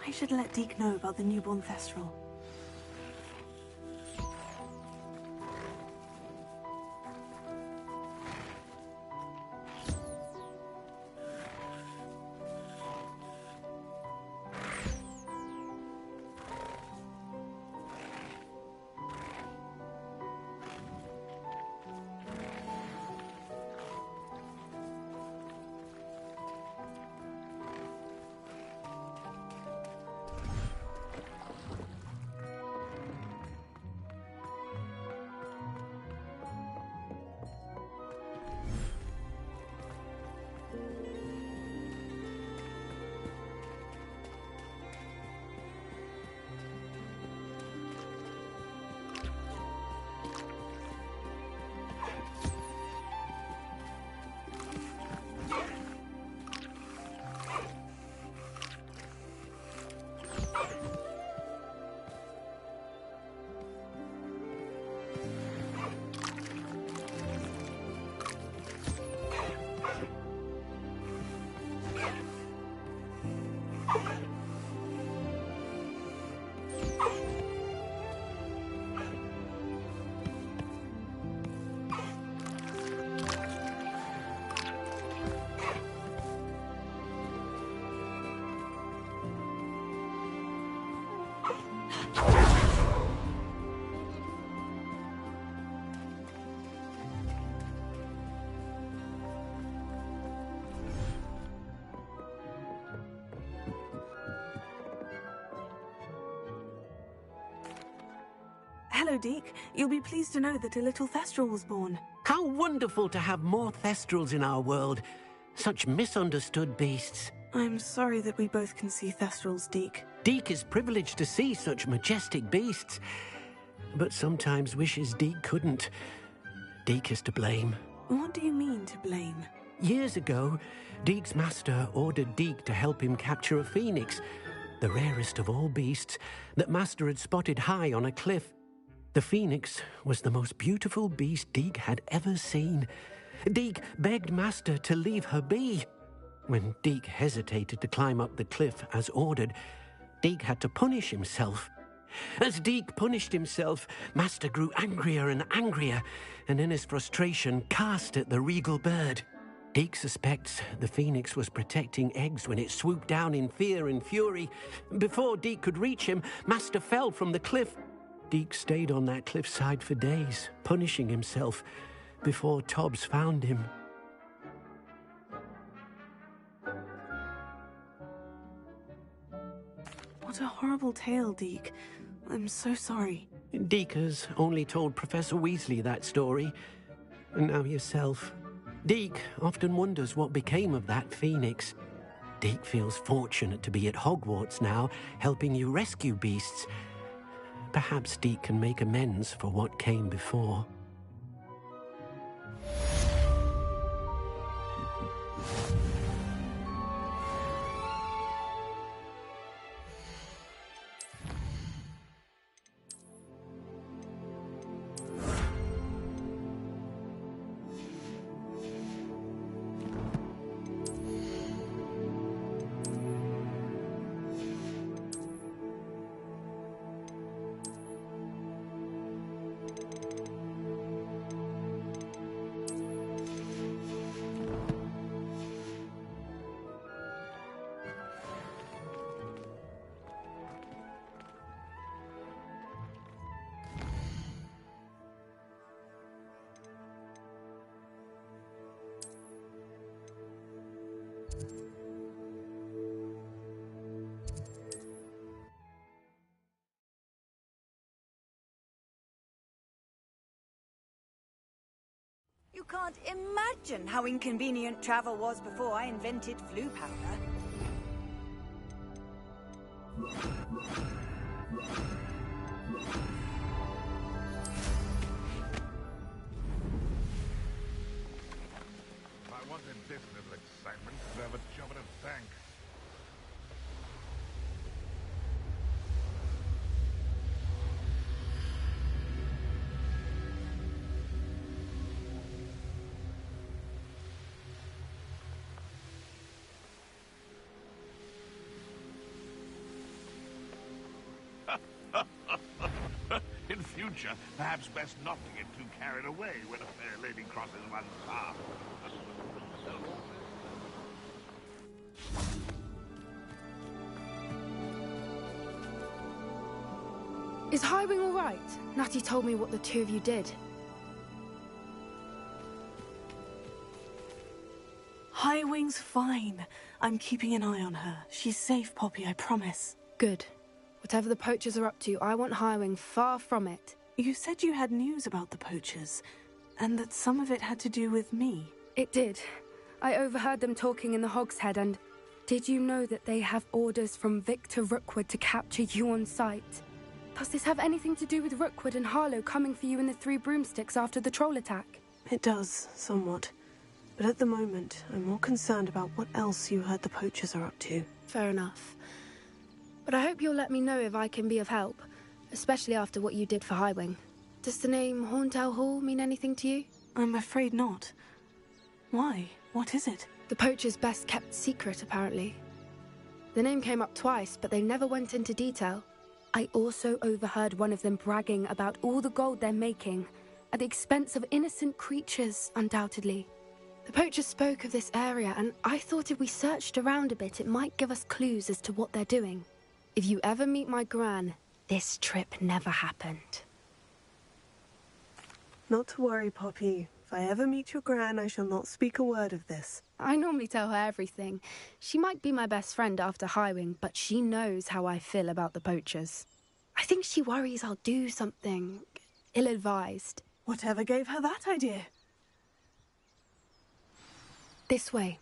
I should let Deke know about the newborn Thestral. Hello, Deke. You'll be pleased to know that a little Thestral was born. How wonderful to have more Thestrals in our world. Such misunderstood beasts. I'm sorry that we both can see Thestrals, Deke. Deke is privileged to see such majestic beasts, but sometimes wishes Deke couldn't. Deke is to blame. What do you mean, to blame? Years ago, Deke's master ordered Deke to help him capture a phoenix, the rarest of all beasts, that master had spotted high on a cliff. The phoenix was the most beautiful beast Deke had ever seen. Deke begged master to leave her be. When Deke hesitated to climb up the cliff as ordered, Deke had to punish himself. As Deke punished himself, master grew angrier and angrier, and in his frustration cast at the regal bird. Deke suspects the phoenix was protecting eggs when it swooped down in fear and fury. Before Deke could reach him, master fell from the cliff. Deke stayed on that cliffside for days, punishing himself, before Tobbs found him. What a horrible tale, Deke. I'm so sorry. Deke has only told Professor Weasley that story, and now yourself. Deke often wonders what became of that phoenix. Deke feels fortunate to be at Hogwarts now, helping you rescue beasts. Perhaps Deke can make amends for what came before. You can't imagine how inconvenient travel was before I invented Floo powder. I wanted this little excitement to have a job at a bank. In future, perhaps best not to get too carried away when a fair lady crosses one's path. Is Highwing all right? Natty told me what the two of you did. Highwing's fine. I'm keeping an eye on her. She's safe, Poppy, I promise. Good. Whatever the poachers are up to, I want Highwing far from it. You said you had news about the poachers, and that some of it had to do with me. It did. I overheard them talking in the Hogshead, and did you know that they have orders from Victor Rookwood to capture you on sight? Does this have anything to do with Rookwood and Harlow coming for you in the Three Broomsticks after the troll attack? It does, somewhat. But at the moment, I'm more concerned about what else you heard the poachers are up to. Fair enough. But I hope you'll let me know if I can be of help, especially after what you did for Highwing. Does the name Horntail Hall mean anything to you? I'm afraid not. Why? What is it? The poachers' best kept secret, apparently. The name came up twice, but they never went into detail. I also overheard one of them bragging about all the gold they're making, at the expense of innocent creatures, undoubtedly. The poachers spoke of this area, and I thought if we searched around a bit, it might give us clues as to what they're doing. If you ever meet my gran, this trip never happened. Not to worry, Poppy. If I ever meet your gran, I shall not speak a word of this. I normally tell her everything. She might be my best friend after Highwing, but she knows how I feel about the poachers. I think she worries I'll do something ill-advised. Whatever gave her that idea? This way.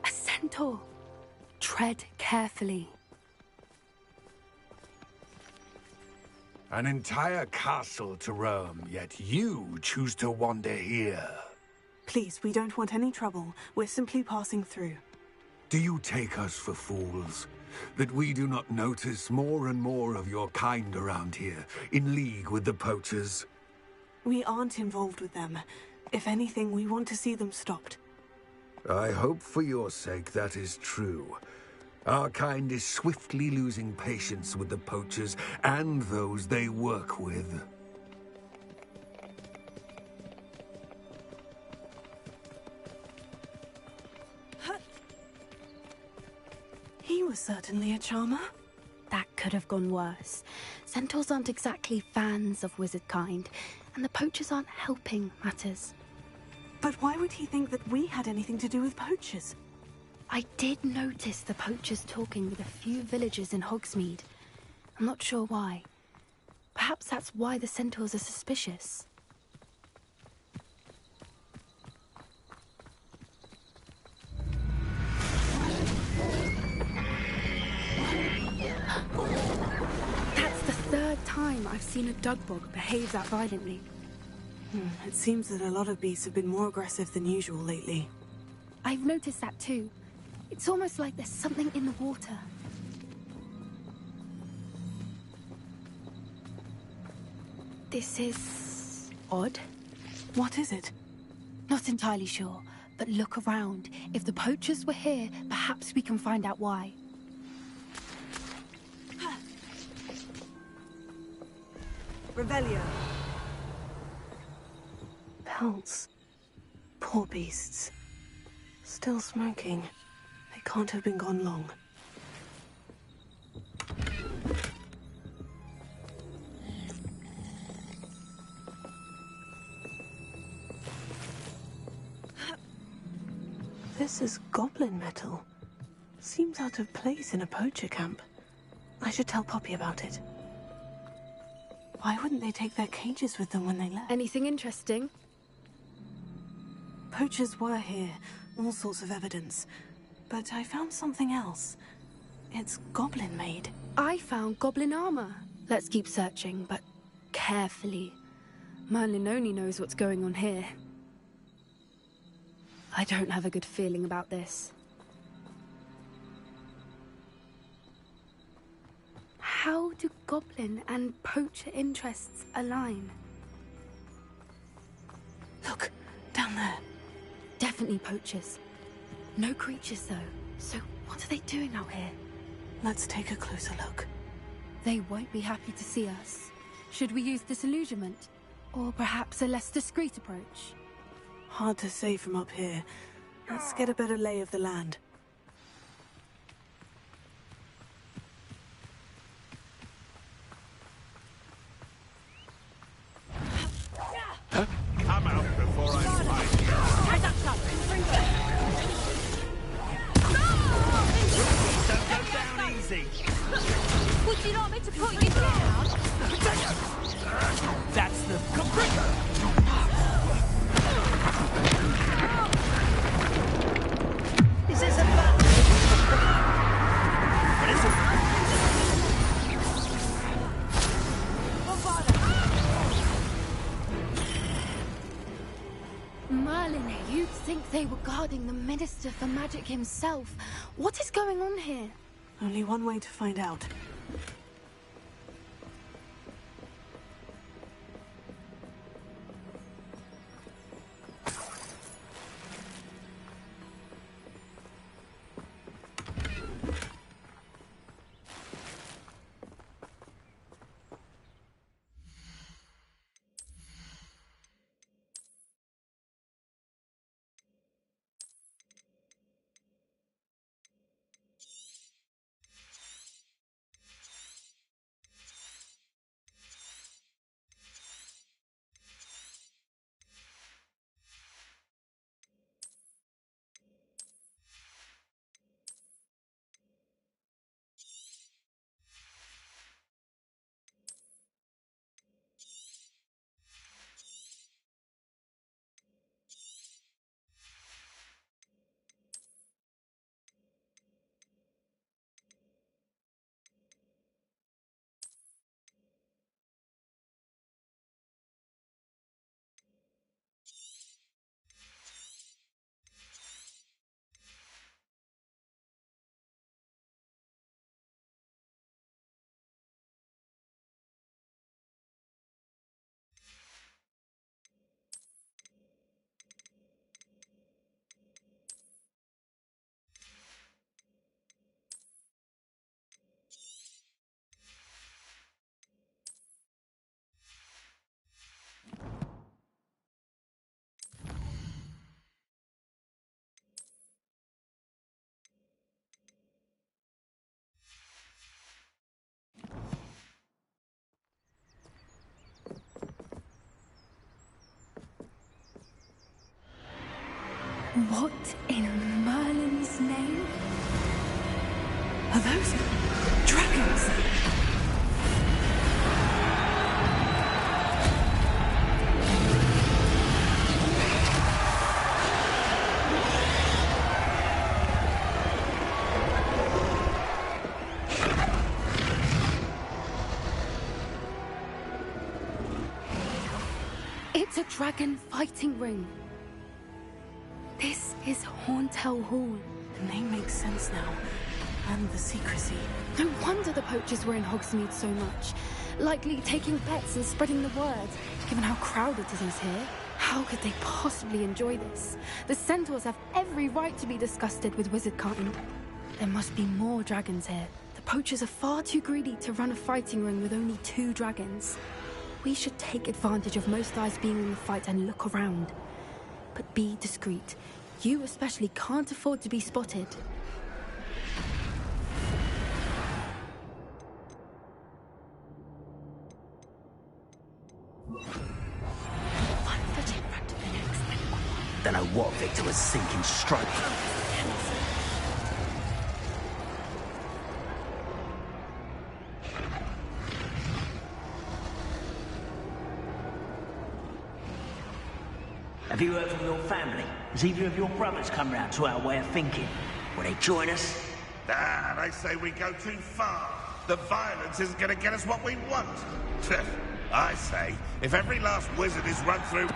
A centaur. Tread carefully. An entire castle to roam, yet you choose to wander here. Please, we don't want any trouble. We're simply passing through. Do you take us for fools? That we do not notice more and more of your kind around here, in league with the poachers? We aren't involved with them. If anything, we want to see them stopped. I hope for your sake that is true. Our kind is swiftly losing patience with the poachers and those they work with. He was certainly a charmer. That could have gone worse. Centaurs aren't exactly fans of wizard kind, and the poachers aren't helping matters. But why would he think that we had anything to do with poachers? I did notice the poachers talking with a few villagers in Hogsmeade. I'm not sure why. Perhaps that's why the centaurs are suspicious. That's the third time I've seen a Dugbog behave that violently. It seems that a lot of beasts have been more aggressive than usual lately. I've noticed that too. It's almost like there's something in the water. This is odd. What is it? Not entirely sure, but look around. If the poachers were here, perhaps we can find out why. Revelio. Pelts. Poor beasts. Still smoking. They can't have been gone long. This is goblin metal. Seems out of place in a poacher camp. I should tell Poppy about it. Why wouldn't they take their cages with them when they left? Anything interesting? Poachers were here, all sorts of evidence. But I found something else. It's goblin-made. I found goblin armor. Let's keep searching, but carefully. Merlin only knows what's going on here. I don't have a good feeling about this. How do goblin and poacher interests align? Look, down there. Definitely poachers. No creatures, though. So what are they doing out here? Let's take a closer look. They won't be happy to see us. Should we use disillusionment? Or perhaps a less discreet approach? Hard to say from up here. Let's get a better lay of the land. Come out before I find you. Don't go down easy. Would you like me to put you down? That's the... Is this a battle? What is it? Merlin, you'd think they were guarding the Minister for Magic himself. What is going on here? Only one way to find out. What in Merlin's name? Are those dragons? It's a dragon fighting ring. This is Horntail Hall. The name makes sense now. And the secrecy. No wonder the poachers were in Hogsmeade so much. Likely taking bets and spreading the word, given how crowded it is here. How could they possibly enjoy this? The centaurs have every right to be disgusted with wizardkind. There must be more dragons here. The poachers are far too greedy to run a fighting ring with only 2 dragons. We should take advantage of most eyes being in the fight and look around. But be discreet. You especially can't afford to be spotted. One foot in front of the next. Don't know what Victor was sinking stroke. Have you heard from your family? Has either of your brothers come round to our way of thinking? Will they join us? Ah, they say we go too far. The violence isn't going to get us what we want. I say, if every last wizard is run through...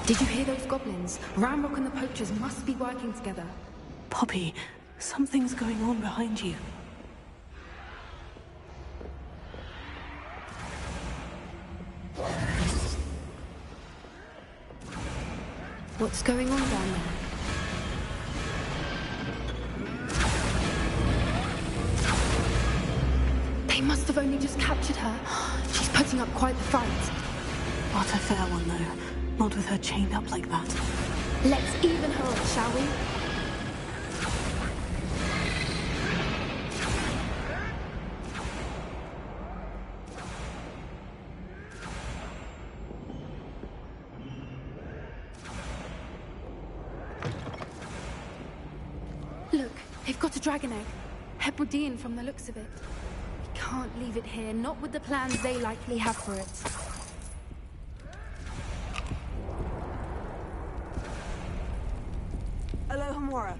Did you hear those goblins? Ranrock and the poachers must be working together. Poppy, something's going on behind you. What's going on down there? They must have only just captured her. She's putting up quite the fight. Not a fair one, though. Not with her chained up like that. Let's even her up, shall we? Look, they've got a dragon egg. Hebridean from the looks of it. We can't leave it here, not with the plans they likely have for it. Alohomora.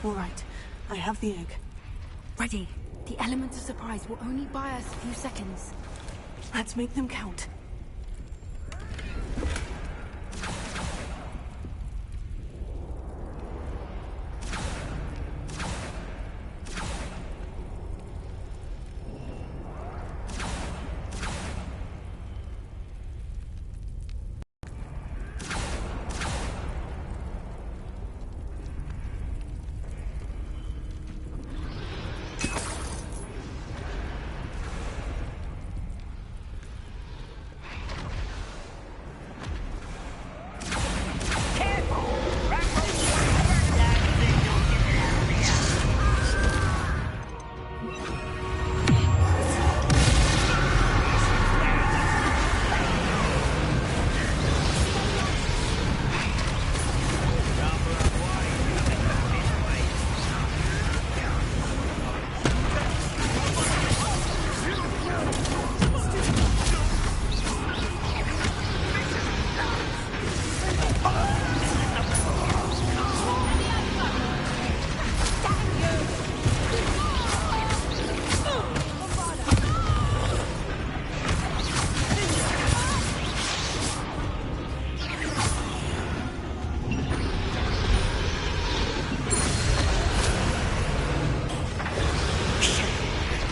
All right, I have the egg. Ready. The element of surprise will only buy us a few seconds. Let's make them count.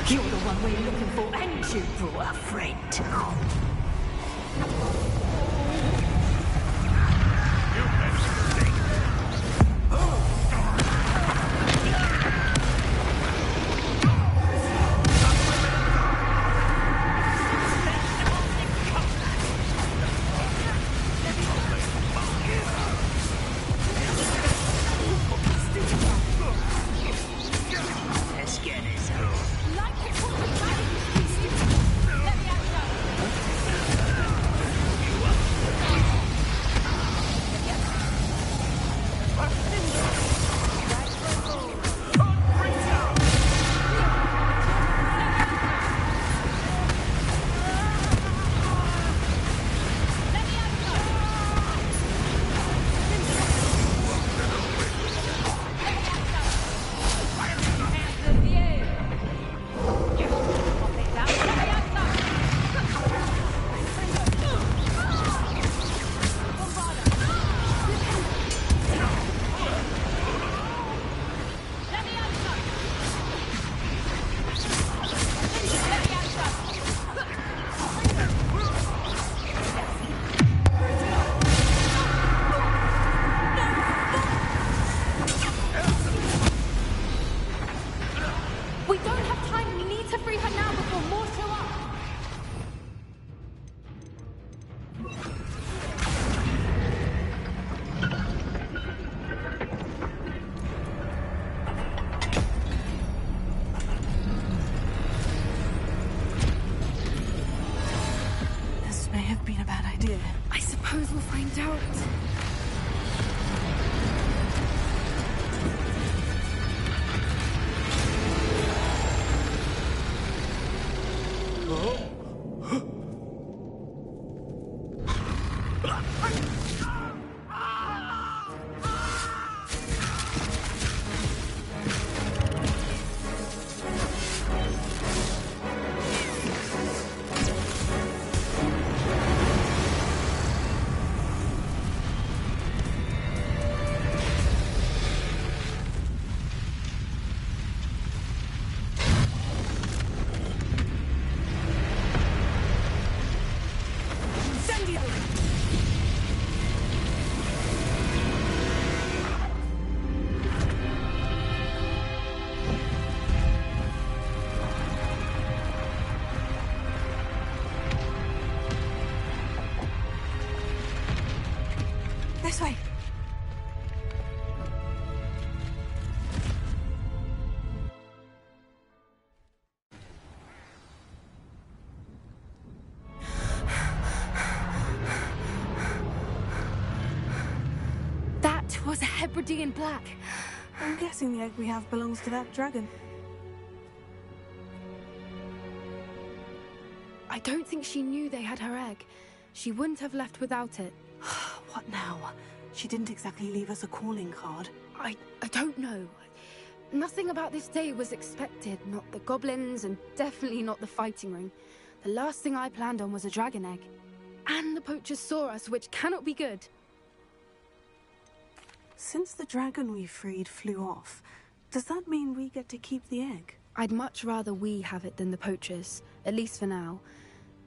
You're the one we're looking for, and you brought a friend. This may have been a bad idea. I suppose we'll find out. This way. That was a Hebridean black. I'm guessing the egg we have belongs to that dragon. I don't think she knew they had her egg. She wouldn't have left without it. What now? She didn't exactly leave us a calling card. I don't know. Nothing about this day was expected. Not the goblins, and definitely not the fighting ring. The last thing I planned on was a dragon egg. And the poachers saw us, which cannot be good. Since the dragon we freed flew off, does that mean we get to keep the egg? I'd much rather we have it than the poachers, at least for now.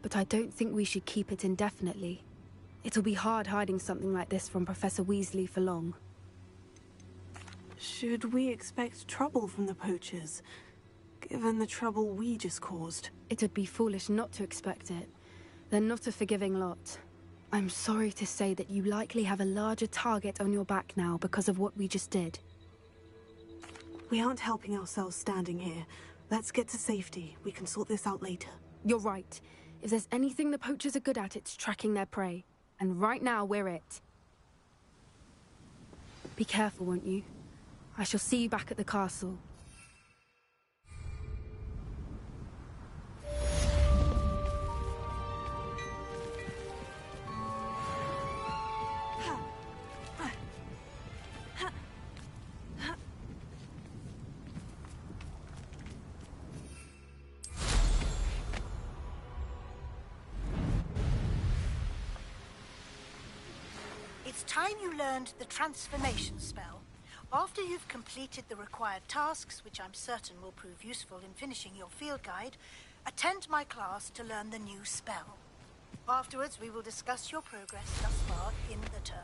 But I don't think we should keep it indefinitely. It'll be hard hiding something like this from Professor Weasley for long. Should we expect trouble from the poachers, given the trouble we just caused? It'd be foolish not to expect it. They're not a forgiving lot. I'm sorry to say that you likely have a larger target on your back now because of what we just did. We aren't helping ourselves standing here. Let's get to safety. We can sort this out later. You're right. If there's anything the poachers are good at, it's tracking their prey. And right now, we're it. Be careful, won't you? I shall see you back at the castle. It's time you learned the transformation spell. After you've completed the required tasks, which I'm certain will prove useful in finishing your field guide, attend my class to learn the new spell. Afterwards, we will discuss your progress thus far in the term.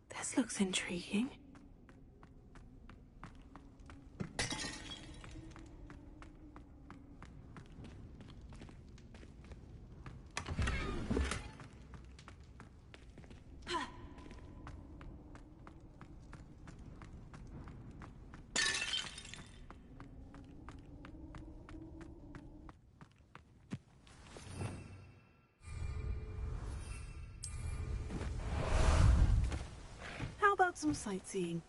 This looks intriguing. How about some sightseeing?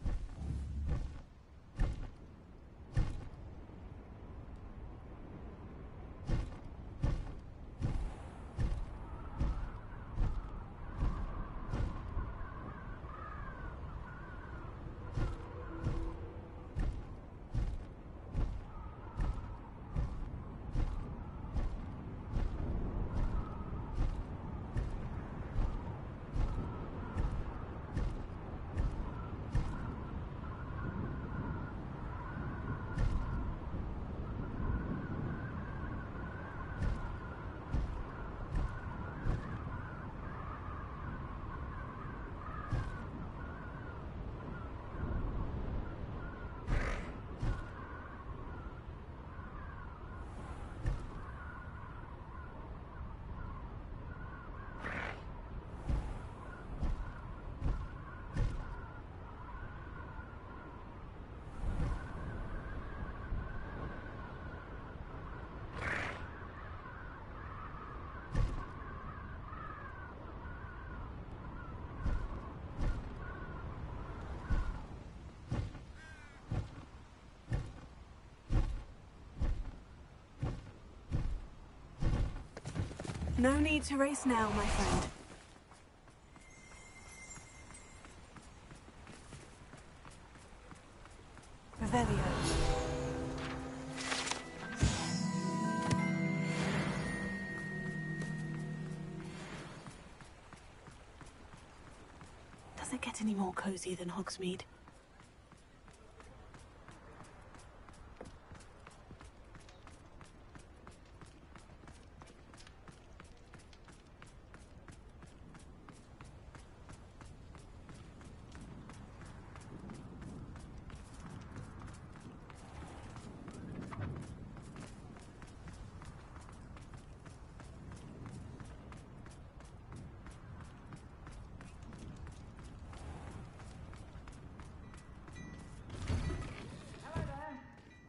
No need to race now, my friend. Revelio. Does it get any more cozy than Hogsmeade?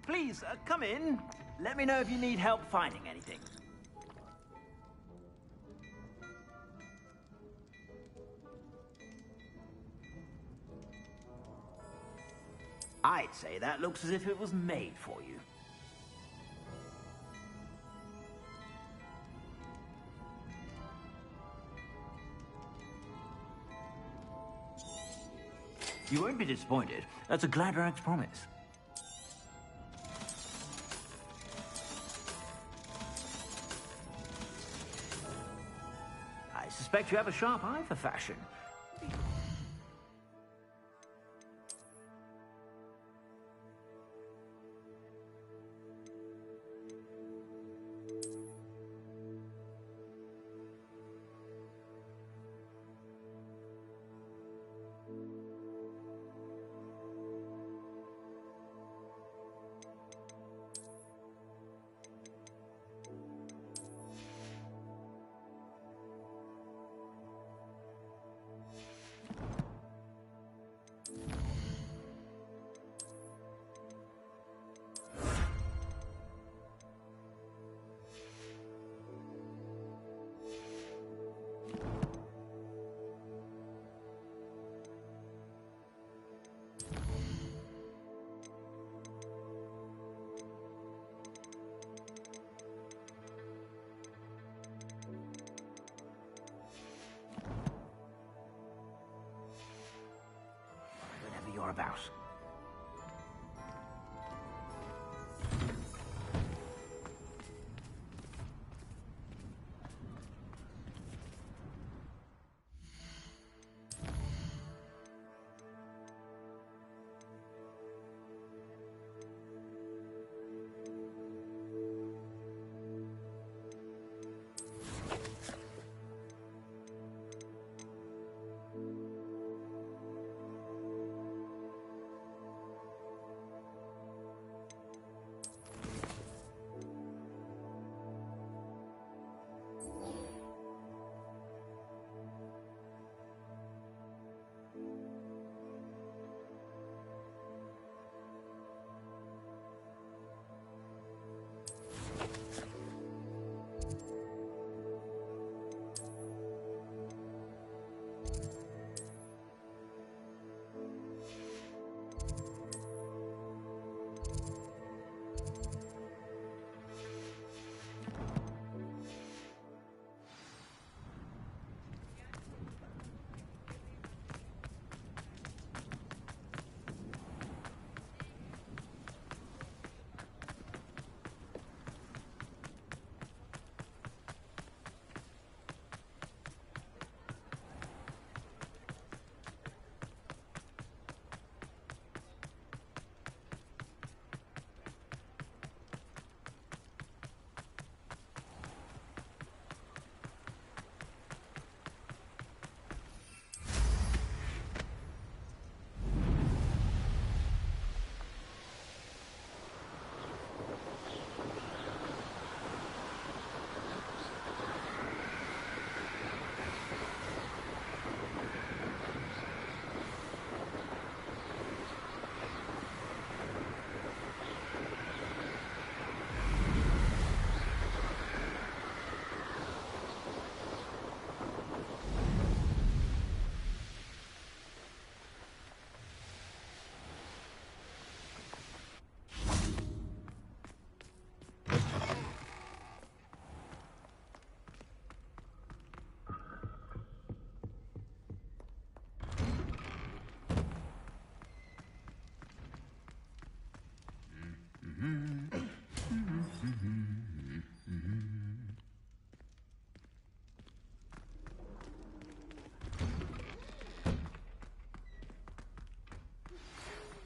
Please, come in. Let me know if you need help finding anything. I'd say that looks as if it was made for you. You won't be disappointed. That's a Gladrax promise. I suspect you have a sharp eye for fashion.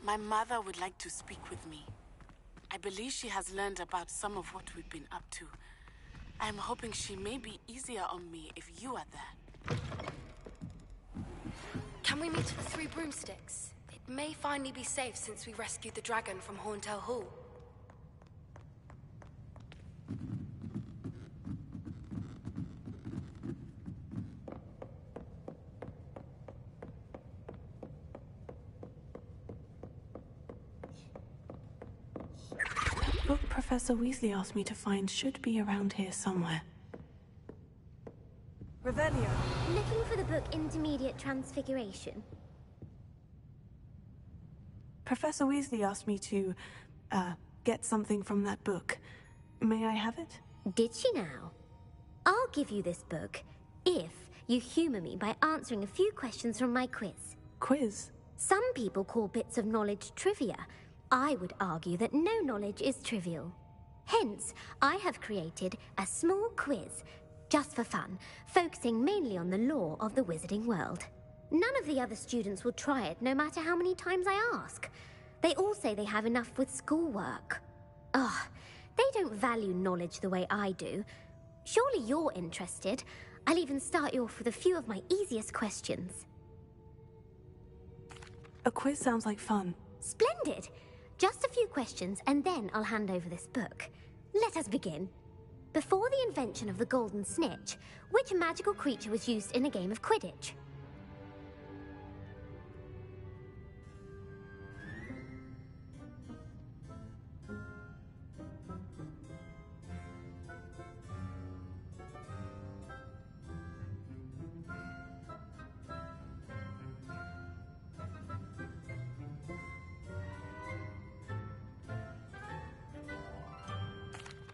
My mother would like to speak with me. I believe she has learned about some of what we've been up to. I'm hoping she may be easier on me if you are there. Can we meet at the Three Broomsticks? It may finally be safe since we rescued the dragon from Horntail Hall. The book Professor Weasley asked me to find should be around here somewhere. Revelio. Looking for the book Intermediate Transfiguration. Professor Weasley asked me to, get something from that book. May I have it? Did she now? I'll give you this book if you humor me by answering a few questions from my quiz. Quiz? Some people call bits of knowledge trivia. I would argue that no knowledge is trivial. Hence, I have created a small quiz, just for fun, focusing mainly on the lore of the wizarding world. None of the other students will try it, no matter how many times I ask. They all say they have enough with schoolwork. Ugh, they don't value knowledge the way I do. Surely you're interested. I'll even start you off with a few of my easiest questions. A quiz sounds like fun. Splendid! Just a few questions, and then I'll hand over this book. Let us begin. Before the invention of the Golden Snitch, which magical creature was used in a game of Quidditch?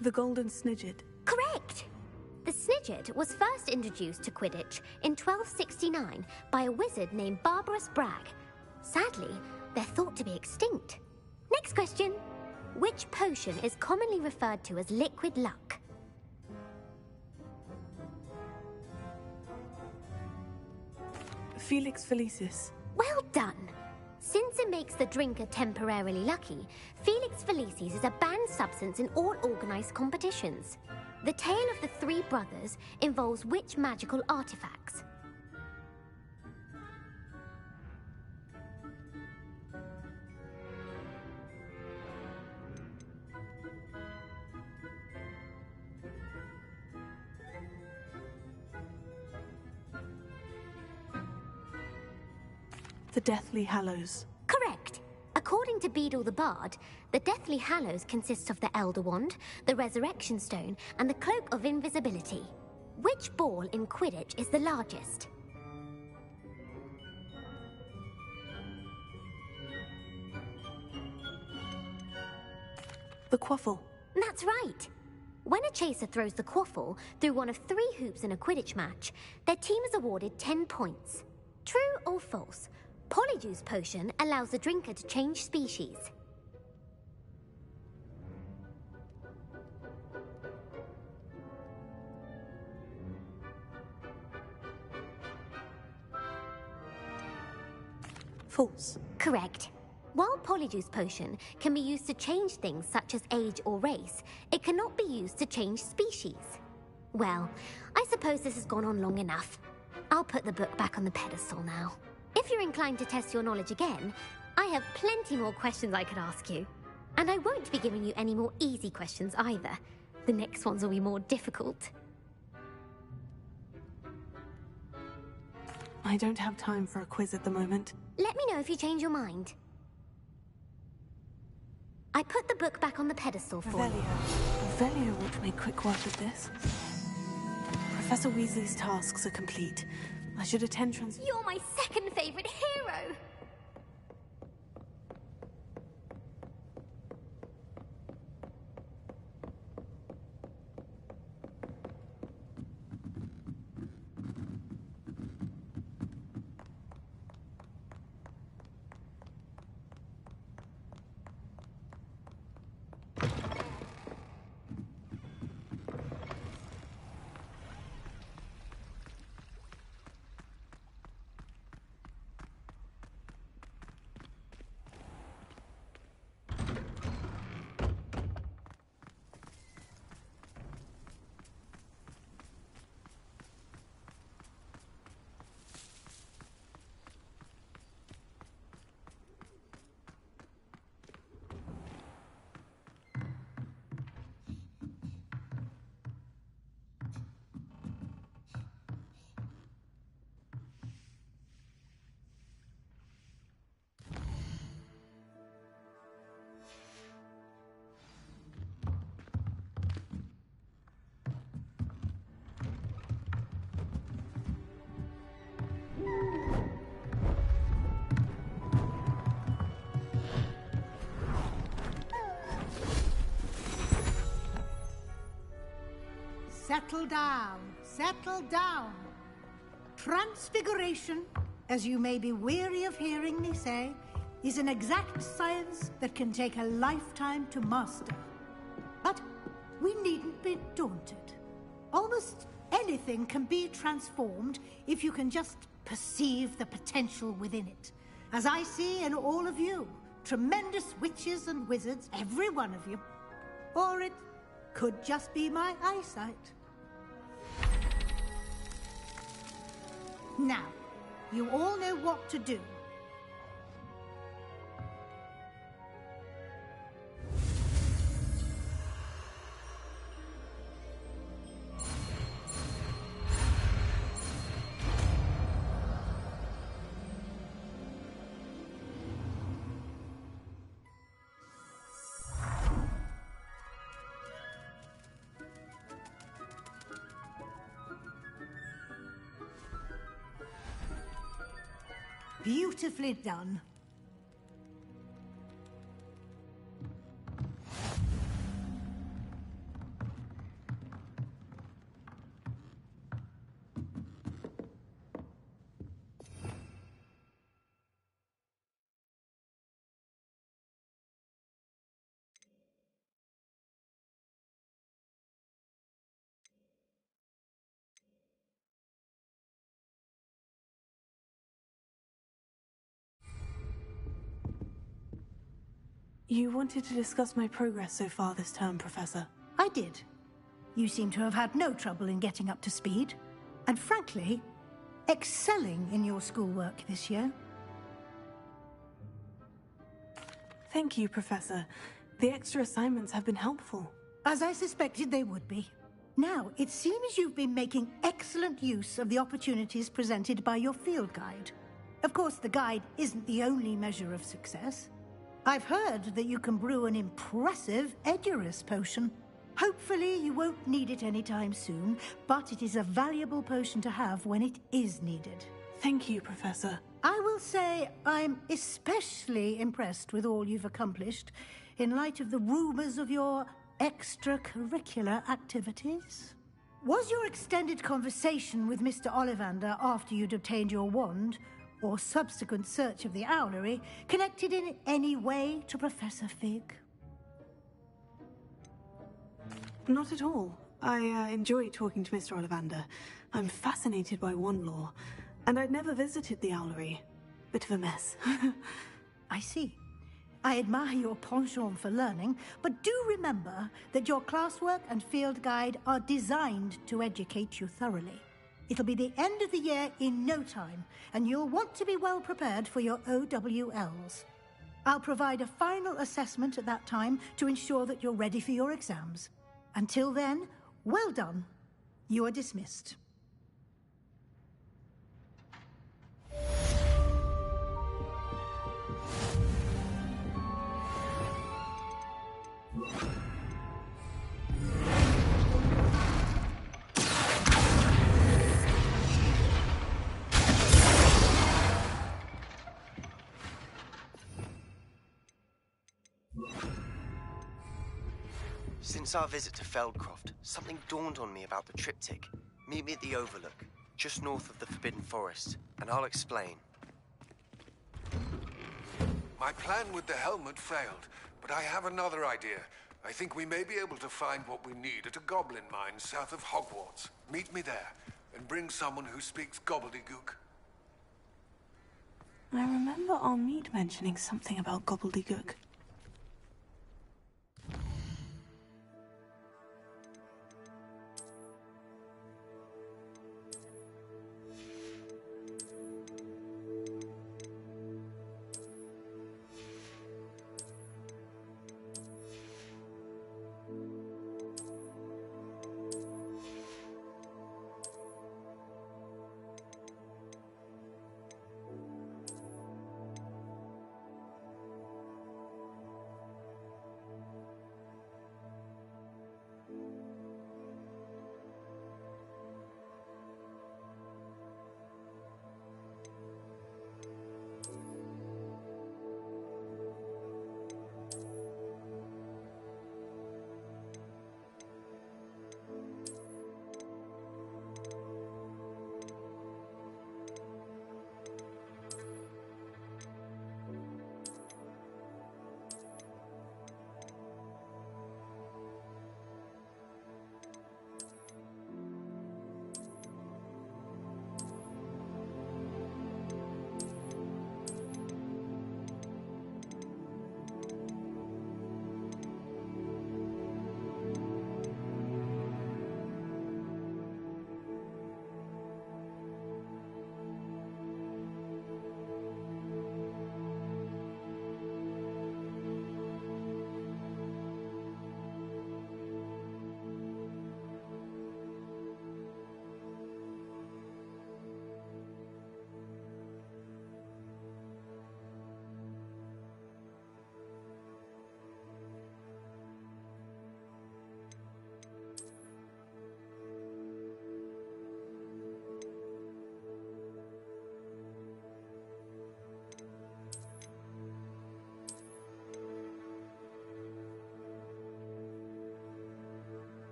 The Golden Snidget. Correct! The Snidget was first introduced to Quidditch in 1269 by a wizard named Barbarous Bragg. Sadly, they're thought to be extinct. Next question. Which potion is commonly referred to as liquid luck? Felix Felicis. Well done! Since it makes the drinker temporarily lucky, Felix Felicis is a banned substance in all organized competitions. The tale of the three brothers involves which magical artifacts? The Deathly Hallows. Correct. According to Beedle the Bard, the Deathly Hallows consists of the Elder Wand, the Resurrection Stone, and the Cloak of Invisibility. Which ball in Quidditch is the largest? The Quaffle. That's right. When a chaser throws the Quaffle through one of 3 hoops in a Quidditch match, their team is awarded 10 points. True or false? Polyjuice Potion allows the drinker to change species. False. Correct. While Polyjuice Potion can be used to change things such as age or race, it cannot be used to change species. Well, I suppose this has gone on long enough. I'll put the book back on the pedestal now. If you're inclined to test your knowledge again, I have plenty more questions I could ask you. And I won't be giving you any more easy questions either. The next ones will be more difficult. I don't have time for a quiz at the moment. Let me know if you change your mind. I put the book back on the pedestal for you. Revelio won't make quick work of this. Professor Weasley's tasks are complete. I should attend You're my second favorite hero! settle down. Settle down. Transfiguration, as you may be weary of hearing me say, is an exact science that can take a lifetime to master. But we needn't be daunted. Almost anything can be transformed if you can just perceive the potential within it. As I see in all of you, tremendous witches and wizards, every one of you. Or it could just be my eyesight. Now, you all know what to do. Beautifully done. You wanted to discuss my progress so far this term, Professor. I did. You seem to have had no trouble in getting up to speed. And frankly, excelling in your schoolwork this year. Thank you, Professor. The extra assignments have been helpful. As I suspected they would be. Now, it seems you've been making excellent use of the opportunities presented by your field guide. Of course, the guide isn't the only measure of success. I've heard that you can brew an impressive Edurus potion. Hopefully you won't need it anytime soon, but it is a valuable potion to have when it is needed. Thank you, Professor. I will say I'm especially impressed with all you've accomplished in light of the rumors of your extracurricular activities. Was your extended conversation with Mr. Ollivander after you'd obtained your wand, or subsequent search of the owlery, connected in any way to Professor Fig? Not at all. I enjoy talking to Mr. Ollivander. I'm fascinated by wand lore, and I'd never visited the owlery. Bit of a mess. I see. I admire your penchant for learning, but do remember that your classwork and field guide are designed to educate you thoroughly. It'll be the end of the year in no time, and you'll want to be well prepared for your OWLs. I'll provide a final assessment at that time to ensure that you're ready for your exams. Until then, well done. You are dismissed. Since our visit to Feldcroft, something dawned on me about the triptych. Meet me at the Overlook, just north of the Forbidden Forest, and I'll explain. My plan with the helmet failed, but I have another idea. I think we may be able to find what we need at a goblin mine south of Hogwarts. Meet me there, and bring someone who speaks gobbledygook. I remember Armid mentioning something about gobbledygook.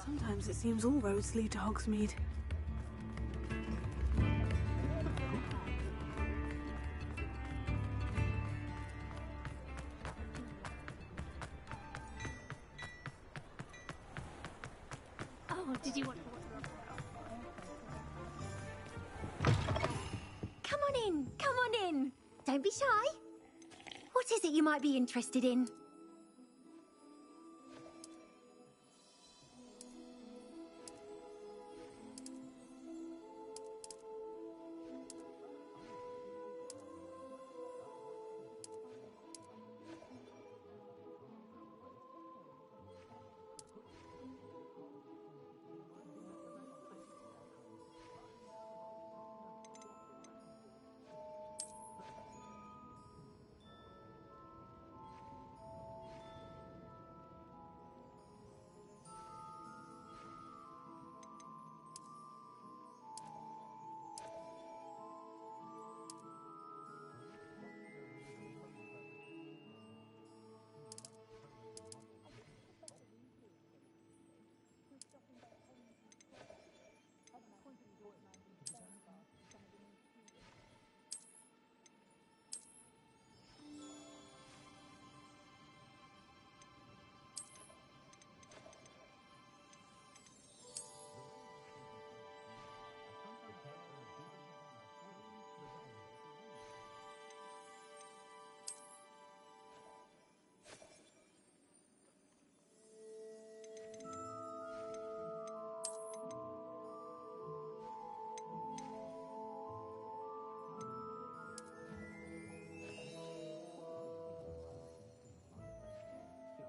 Sometimes it seems all roads lead to Hogsmeade. Oh, did you want... Come on in, come on in. Don't be shy. What is it you might be interested in?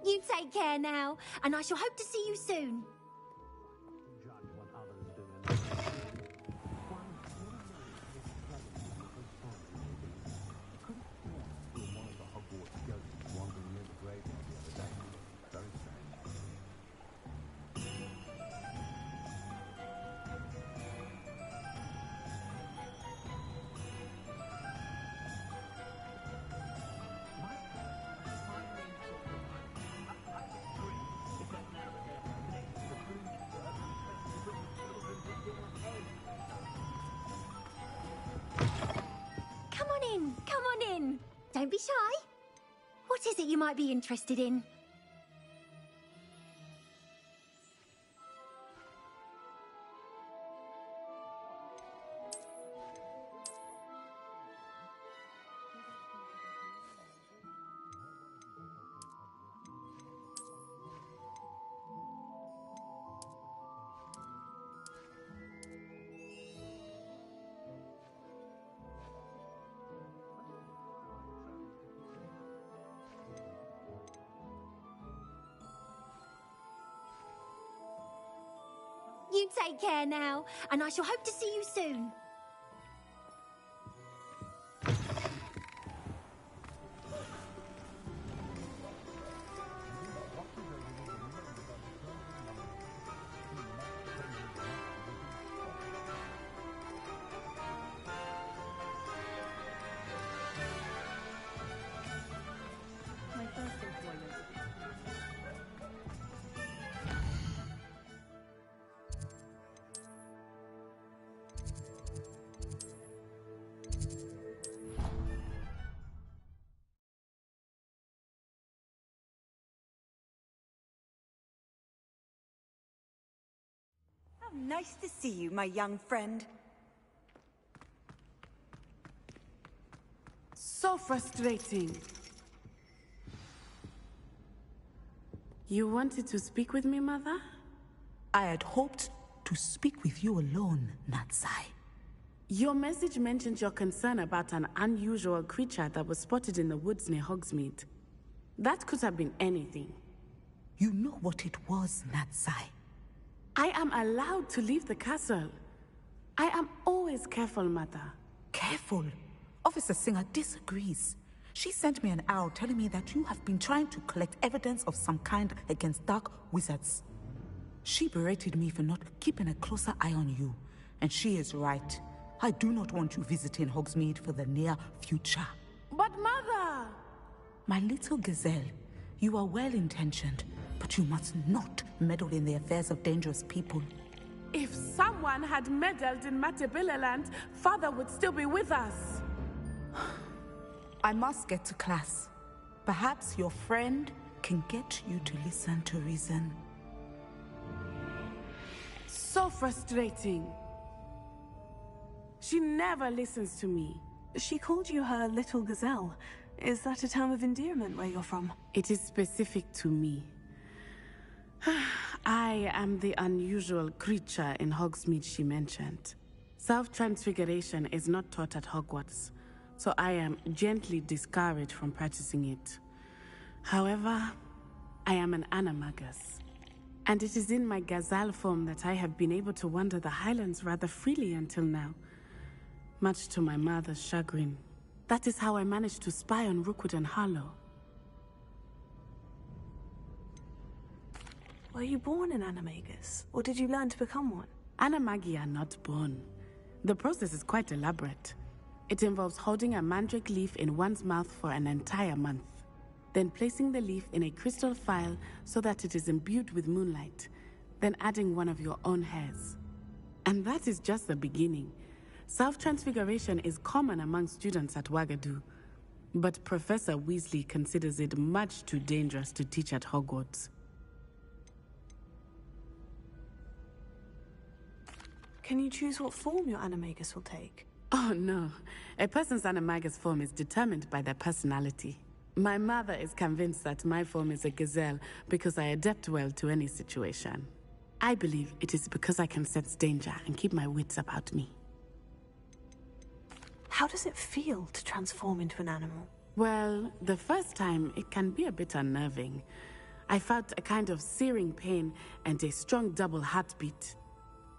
You take care now, and I shall hope to see you soon. Come on in. Don't be shy. What is it you might be interested in? You take care now, and I shall hope to see you soon. How nice to see you, my young friend. So frustrating. You wanted to speak with me, Mother? I had hoped to speak with you alone, Natsai. Your message mentioned your concern about an unusual creature that was spotted in the woods near Hogsmeade. That could have been anything. You know what it was, Natsai. I am allowed to leave the castle. I am always careful, Mother. Careful? Officer Singer disagrees. She sent me an owl telling me that you have been trying to collect evidence of some kind against dark wizards. She berated me for not keeping a closer eye on you. And she is right. I do not want you visiting Hogsmeade for the near future. But Mother! My little gazelle, you are well-intentioned, but But you must not meddle in the affairs of dangerous people. If someone had meddled in Matabeleland, Father would still be with us. I must get to class. Perhaps your friend can get you to listen to reason. So frustrating. She never listens to me. She called you her little gazelle. Is that a term of endearment where you're from? It is specific to me. I am the unusual creature in Hogsmeade she mentioned. Self-transfiguration is not taught at Hogwarts, so I am gently discouraged from practicing it. However, I am an animagus, and it is in my gazelle form that I have been able to wander the Highlands rather freely until now, much to my mother's chagrin. That is how I managed to spy on Rookwood and Harlow. Were you born an animagus, or did you learn to become one? Animagi are not born. The process is quite elaborate. It involves holding a mandrake leaf in one's mouth for an entire month, then placing the leaf in a crystal phial so that it is imbued with moonlight, then adding one of your own hairs. And that is just the beginning. Self-transfiguration is common among students at Wagadu, but Professor Weasley considers it much too dangerous to teach at Hogwarts. Can you choose what form your animagus will take? Oh no, a person's animagus form is determined by their personality. My mother is convinced that my form is a gazelle because I adapt well to any situation. I believe it is because I can sense danger and keep my wits about me. How does it feel to transform into an animal? Well, the first time it can be a bit unnerving. I felt a kind of searing pain and a strong double heartbeat.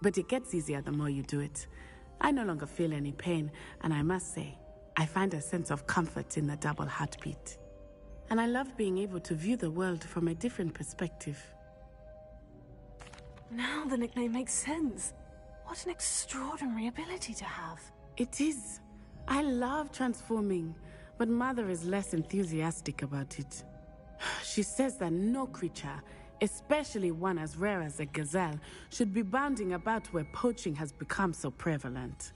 But it gets easier the more you do it. I no longer feel any pain, and I must say, I find a sense of comfort in the double heartbeat. And I love being able to view the world from a different perspective. Now the nickname makes sense. What an extraordinary ability to have. It is. I love transforming, but Mother is less enthusiastic about it. She says that no creature, especially one as rare as a gazelle, should be bounding about where poaching has become so prevalent.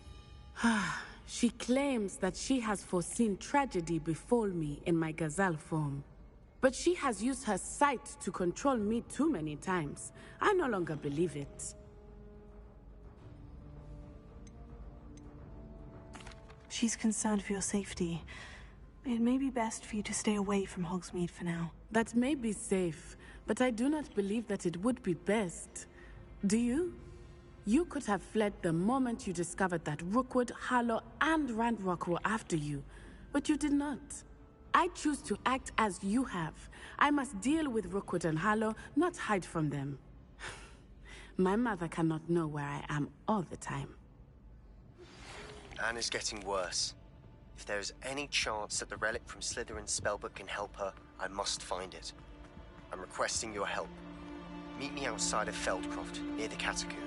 She claims that she has foreseen tragedy befall me in my gazelle form. But she has used her sight to control me too many times. I no longer believe it. She's concerned for your safety. It may be best for you to stay away from Hogsmeade for now. That may be safe, but I do not believe that it would be best. Do you? You could have fled the moment you discovered that Rookwood, Harlow, and Ranrock were after you, but you did not. I choose to act as you have. I must deal with Rookwood and Harlow, not hide from them. My mother cannot know where I am all the time. Anne is getting worse. If there is any chance that the relic from Slytherin's spellbook can help her, I must find it. I'm requesting your help. Meet me outside of Feldcroft, near the Catacomb.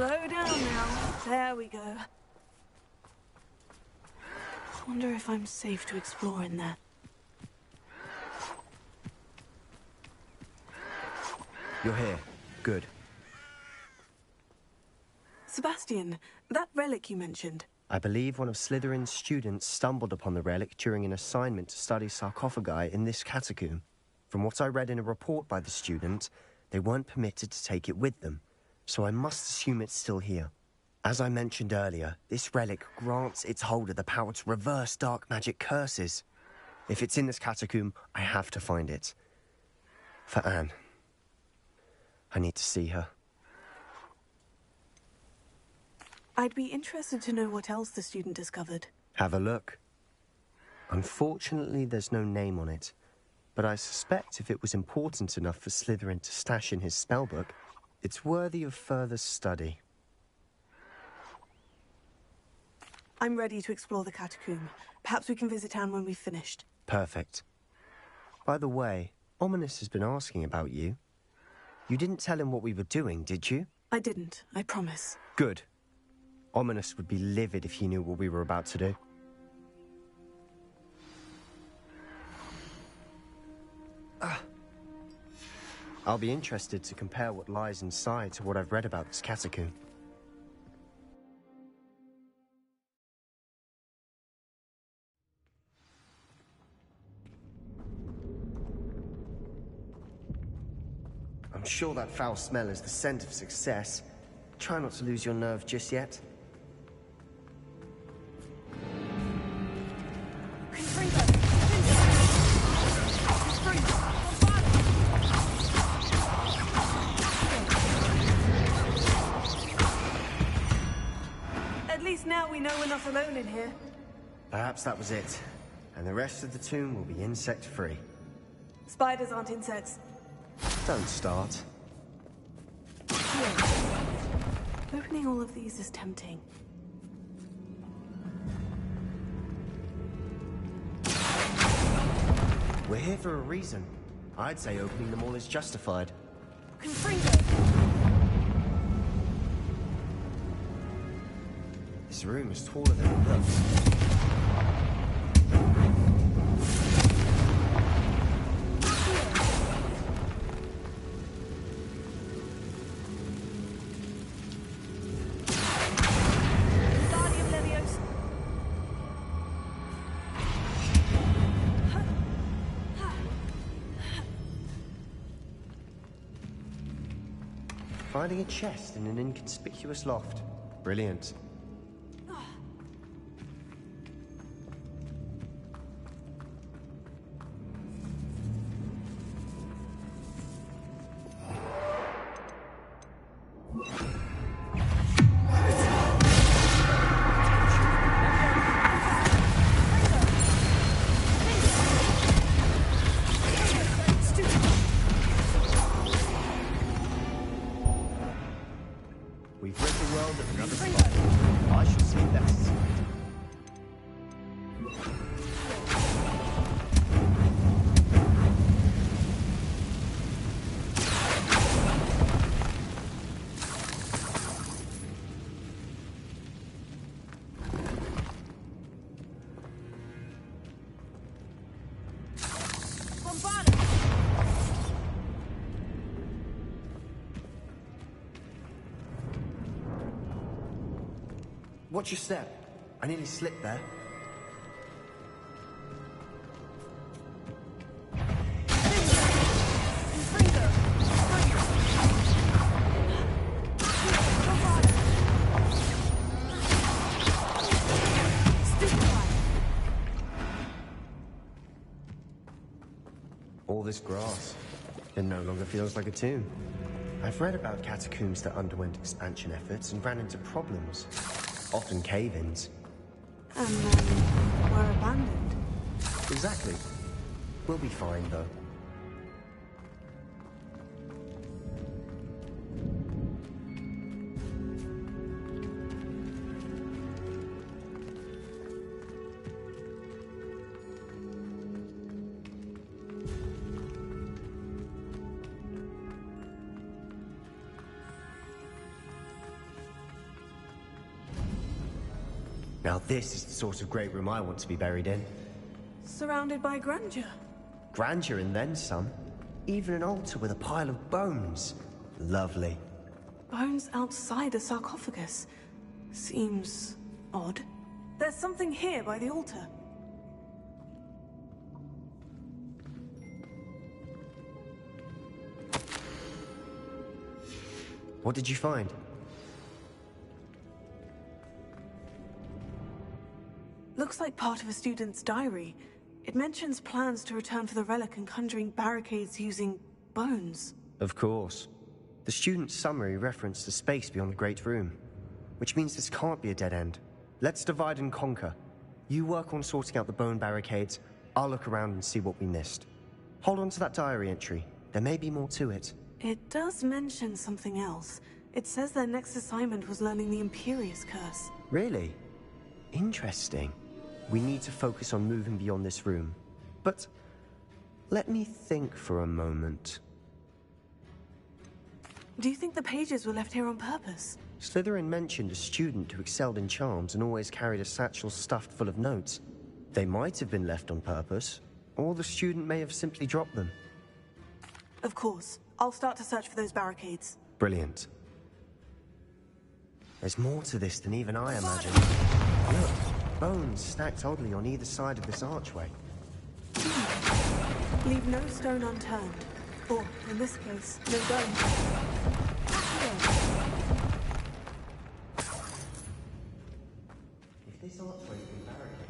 Slow down now. There we go. I wonder if I'm safe to explore in there. You're here. Good. Sebastian, that relic you mentioned. I believe one of Slytherin's students stumbled upon the relic during an assignment to study sarcophagi in this catacomb. From what I read in a report by the student, they weren't permitted to take it with them, so I must assume it's still here. As I mentioned earlier, this relic grants its holder the power to reverse dark magic curses. If it's in this catacomb, I have to find it. For Anne. I need to see her. I'd be interested to know what else the student discovered. Have a look. Unfortunately, there's no name on it, but I suspect if it was important enough for Slytherin to stash in his spellbook, it's worthy of further study. I'm ready to explore the catacomb. Perhaps we can visit Anne when we've finished. Perfect. By the way, Ominis has been asking about you. You didn't tell him what we were doing, did you? I didn't, I promise. Good. Ominis would be livid if he knew what we were about to do. I'll be interested to compare what lies inside to what I've read about this catacomb. I'm sure that foul smell is the scent of success. Try not to lose your nerve just yet. At least now we know we're not alone in here. Perhaps that was it. And the rest of the tomb will be insect-free. Spiders aren't insects. Don't start. Opening all of these is tempting. We're here for a reason. I'd say opening them all is justified. This room is taller than it looks. Finding a chest in an inconspicuous loft. Brilliant. We've rid the world of another spot. I should sleep best. Watch your step. I nearly slipped there. All this grass. It no longer feels like a tomb. I've read about catacombs that underwent expansion efforts and ran into problems. Often cave-ins. And then were abandoned. Exactly. We'll be fine, though. Now this is the sort of great room I want to be buried in. Surrounded by grandeur. Grandeur and then some. Even an altar with a pile of bones. Lovely. Bones outside a sarcophagus. Seems odd. There's something here by the altar. What did you find? Looks like part of a student's diary. It mentions plans to return for the relic and conjuring barricades using bones. Of course. The student's summary referenced the space beyond the Great Room, which means this can't be a dead end. Let's divide and conquer. You work on sorting out the bone barricades, I'll look around and see what we missed. Hold on to that diary entry. There may be more to it. It does mention something else. It says their next assignment was learning the Imperious Curse. Really? Interesting. We need to focus on moving beyond this room. But let me think for a moment. Do you think the pages were left here on purpose? Slytherin mentioned a student who excelled in charms and always carried a satchel stuffed full of notes. They might have been left on purpose, or the student may have simply dropped them. Of course. I'll start to search for those barricades. Brilliant. There's more to this than even I imagined. Look, bones stacked oddly on either side of this archway. Leave no stone unturned. Or, in this case, no bone. If this archway's been barricaded,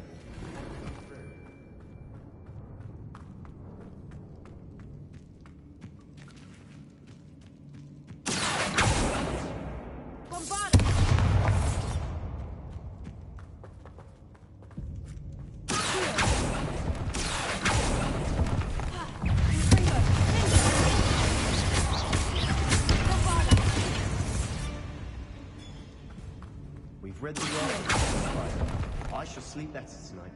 we've read the article. I shall sleep better tonight.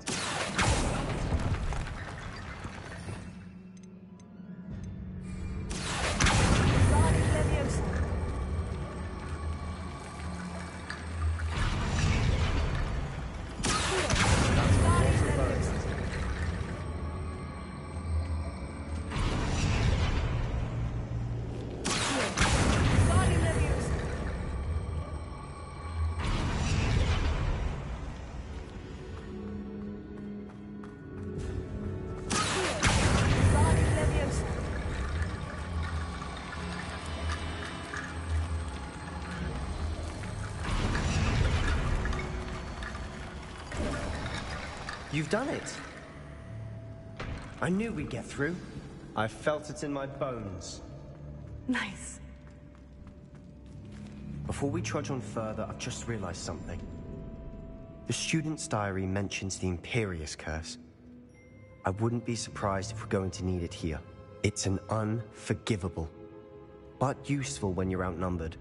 You've done it. I knew we'd get through. I felt it in my bones. Nice. Before we trudge on further, I've just realized something. The student's diary mentions the Imperious Curse. I wouldn't be surprised if we're going to need it here. It's an unforgivable, but useful when you're outnumbered.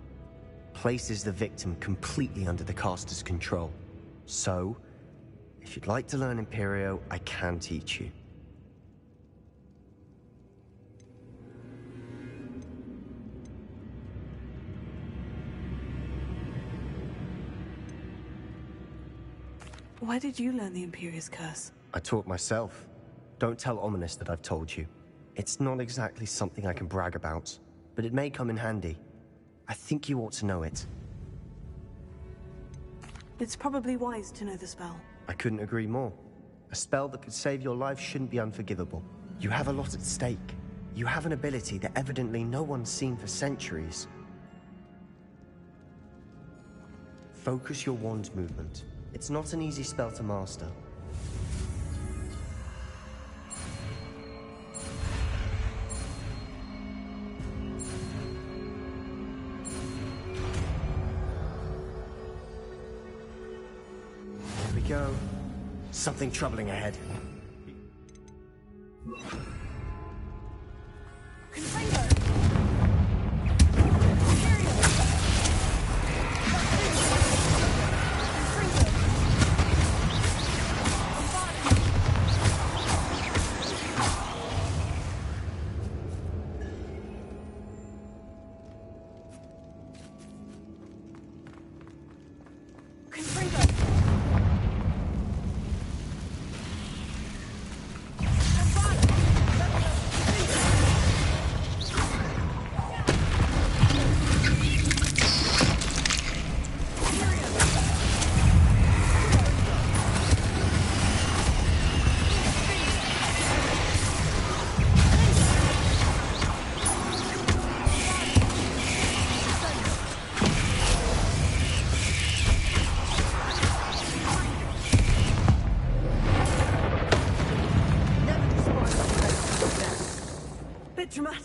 Places the victim completely under the caster's control. So, if you'd like to learn Imperio, I can teach you. Why did you learn the Imperious Curse? I taught myself. Don't tell Ominous that I've told you. It's not exactly something I can brag about, but it may come in handy. I think you ought to know it. It's probably wise to know the spell. I couldn't agree more. A spell that could save your life shouldn't be unforgivable. You have a lot at stake. You have an ability that evidently no one's seen for centuries. Focus your wand movement. It's not an easy spell to master. There we go. Something troubling ahead.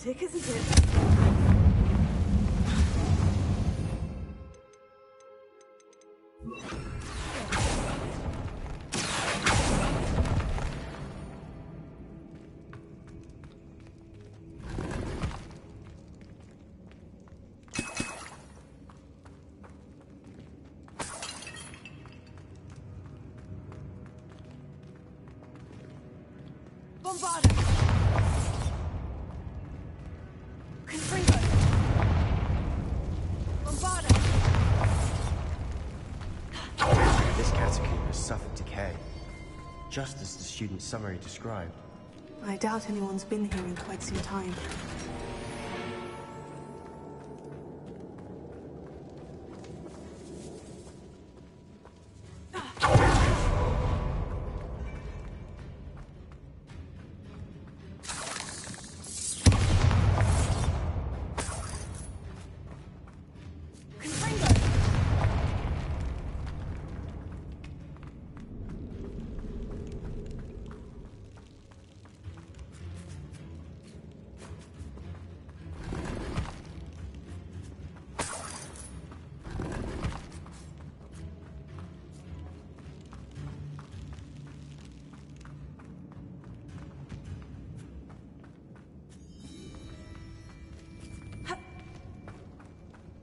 dramatic, isn't it? Bombarda! Confringo! Bombarda! This catacomb has suffered decay, just as the student's summary described. I doubt anyone's been here in quite some time.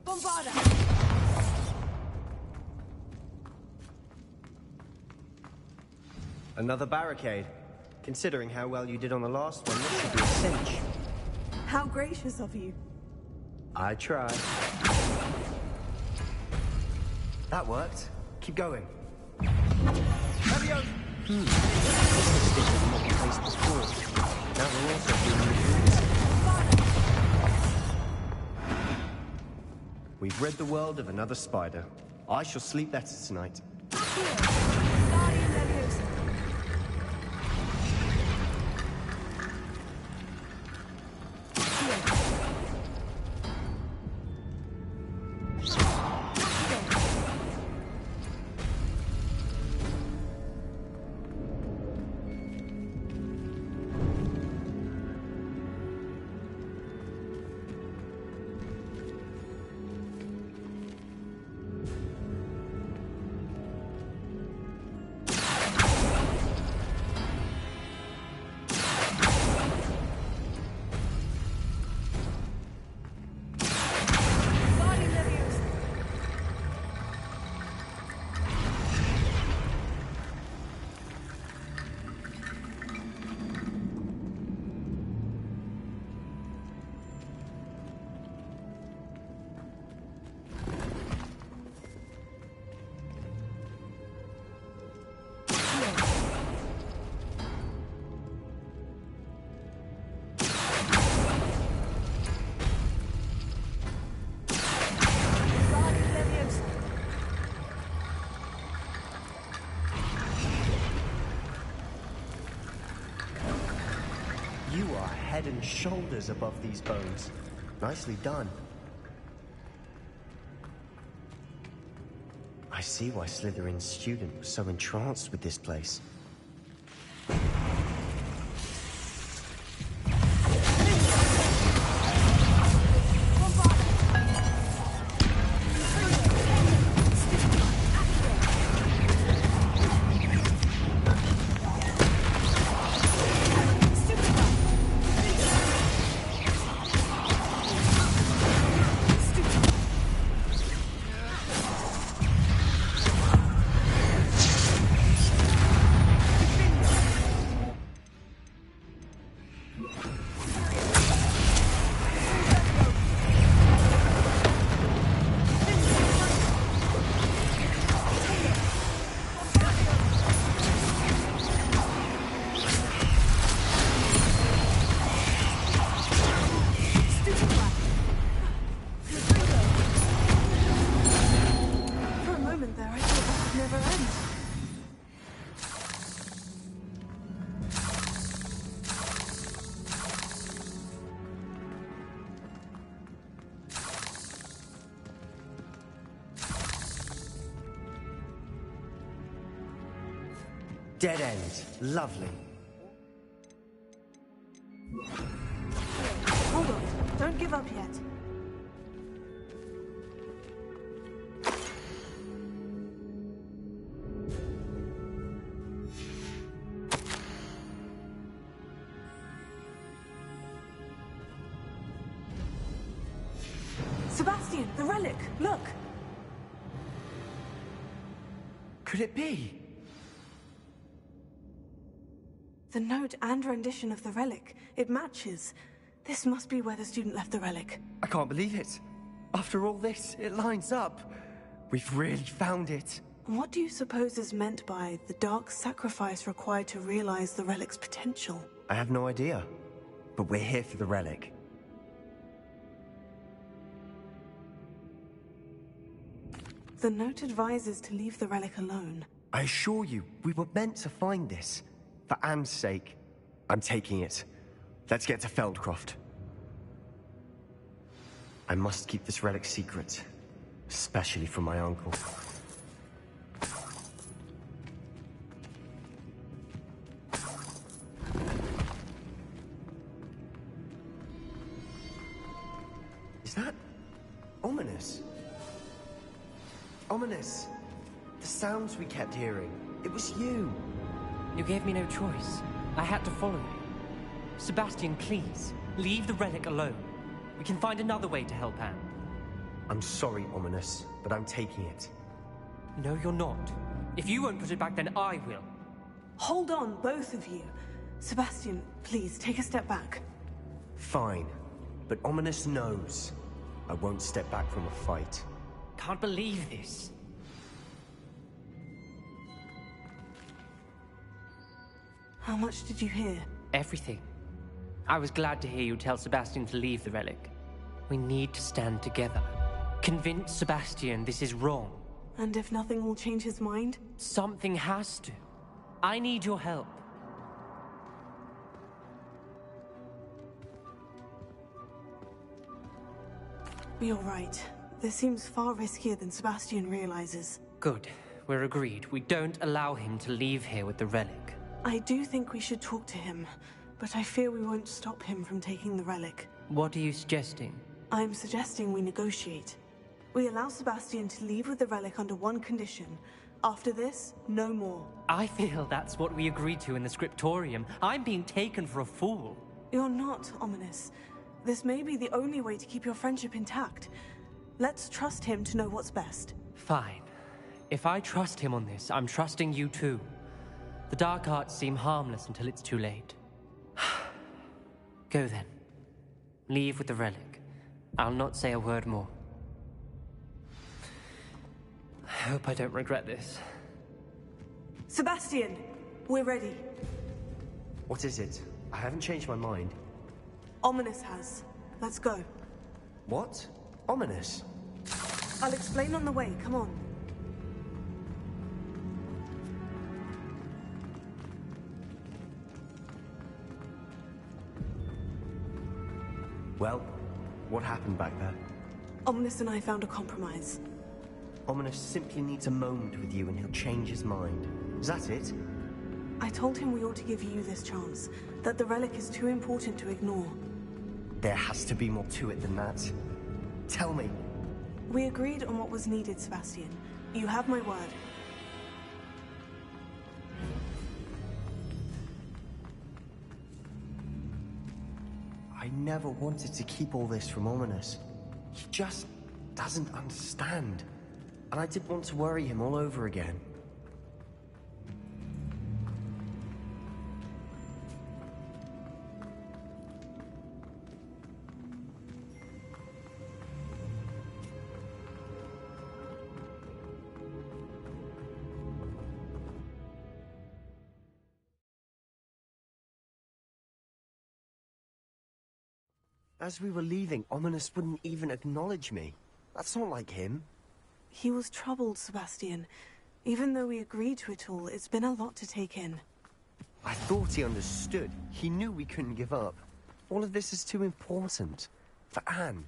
Bombarda! Another barricade. Considering how well you did on the last one, this should be a cinch. How gracious of you. I tried. That worked. Keep going. Leviosa! This is not the place before. Now we're also doing the We've rid the world of another spider. I shall sleep better tonight. You are head and shoulders above these bones. Nicely done. I see why Slytherin's student was so entranced with this place. Dead end. Lovely. Hold on. Sebastian, the relic! Look! Could it be? The note and rendition of the relic. It matches. This must be where the student left the relic. I can't believe it. After all this, it lines up. We've really found it. What do you suppose is meant by the dark sacrifice required to realize the relic's potential? I have no idea. But we're here for the relic. The note advises to leave the relic alone. I assure you, we were meant to find this. For Anne's sake. I'm taking it. Let's get to Feldcroft. I must keep this relic secret. Especially from my uncle. Is that... ominous? Ominous! The sounds we kept hearing. It was you. You gave me no choice. I had to follow you. Sebastian, please, leave the relic alone. We can find another way to help Anne. I'm sorry, Ominous, but I'm taking it. No, you're not. If you won't put it back, then I will. Hold on, both of you. Sebastian, please, take a step back. Fine. But Ominous knows. I won't step back from a fight. Can't believe this. How much did you hear? Everything. I was glad to hear you tell Sebastian to leave the relic. We need to stand together. Convince Sebastian this is wrong. And if nothing will change his mind? Something has to. I need your help. You're right. This seems far riskier than Sebastian realizes. Good. We're agreed. We don't allow him to leave here with the relic. I do think we should talk to him, but I fear we won't stop him from taking the relic. What are you suggesting? I'm suggesting we negotiate. We allow Sebastian to leave with the relic under one condition. After this, no more. I feel that's what we agreed to in the scriptorium. I'm being taken for a fool. You're not, Ominous. This may be the only way to keep your friendship intact. Let's trust him to know what's best. Fine. If I trust him on this, I'm trusting you too. The dark arts seem harmless until it's too late. Go then. Leave with the relic. I'll not say a word more. I hope I don't regret this. Sebastian! We're ready. What is it? I haven't changed my mind. Ominous has. Let's go. What? Ominous? I'll explain on the way. Come on. Well, what happened back there? Ominous and I found a compromise. Ominous simply needs a moment with you and he'll change his mind. Is that it? I told him we ought to give you this chance, that the relic is too important to ignore. There has to be more to it than that. Tell me. We agreed on what was needed, Sebastian. You have my word. I never wanted to keep all this from Ominous. He just doesn't understand. And I didn't want to worry him all over again. As we were leaving, Ominous wouldn't even acknowledge me. That's not like him. He was troubled, Sebastian. Even though we agreed to it all, it's been a lot to take in. I thought he understood. He knew we couldn't give up. All of this is too important. For Anne.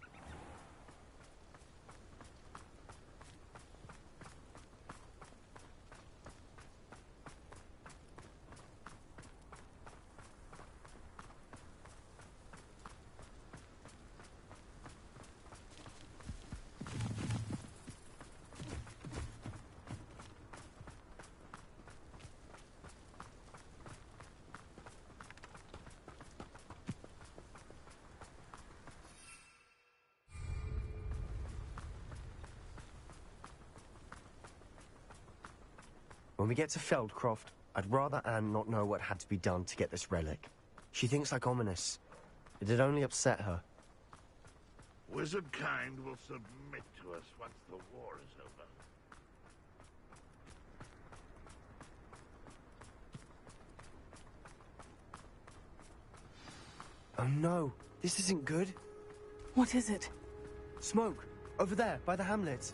When we get to Feldcroft, I'd rather Anne not know what had to be done to get this relic. She thinks like Ominous. It'd only upset her. Wizard kind will submit to us once the war is over. Oh no, this isn't good. What is it? Smoke, over there, by the hamlet.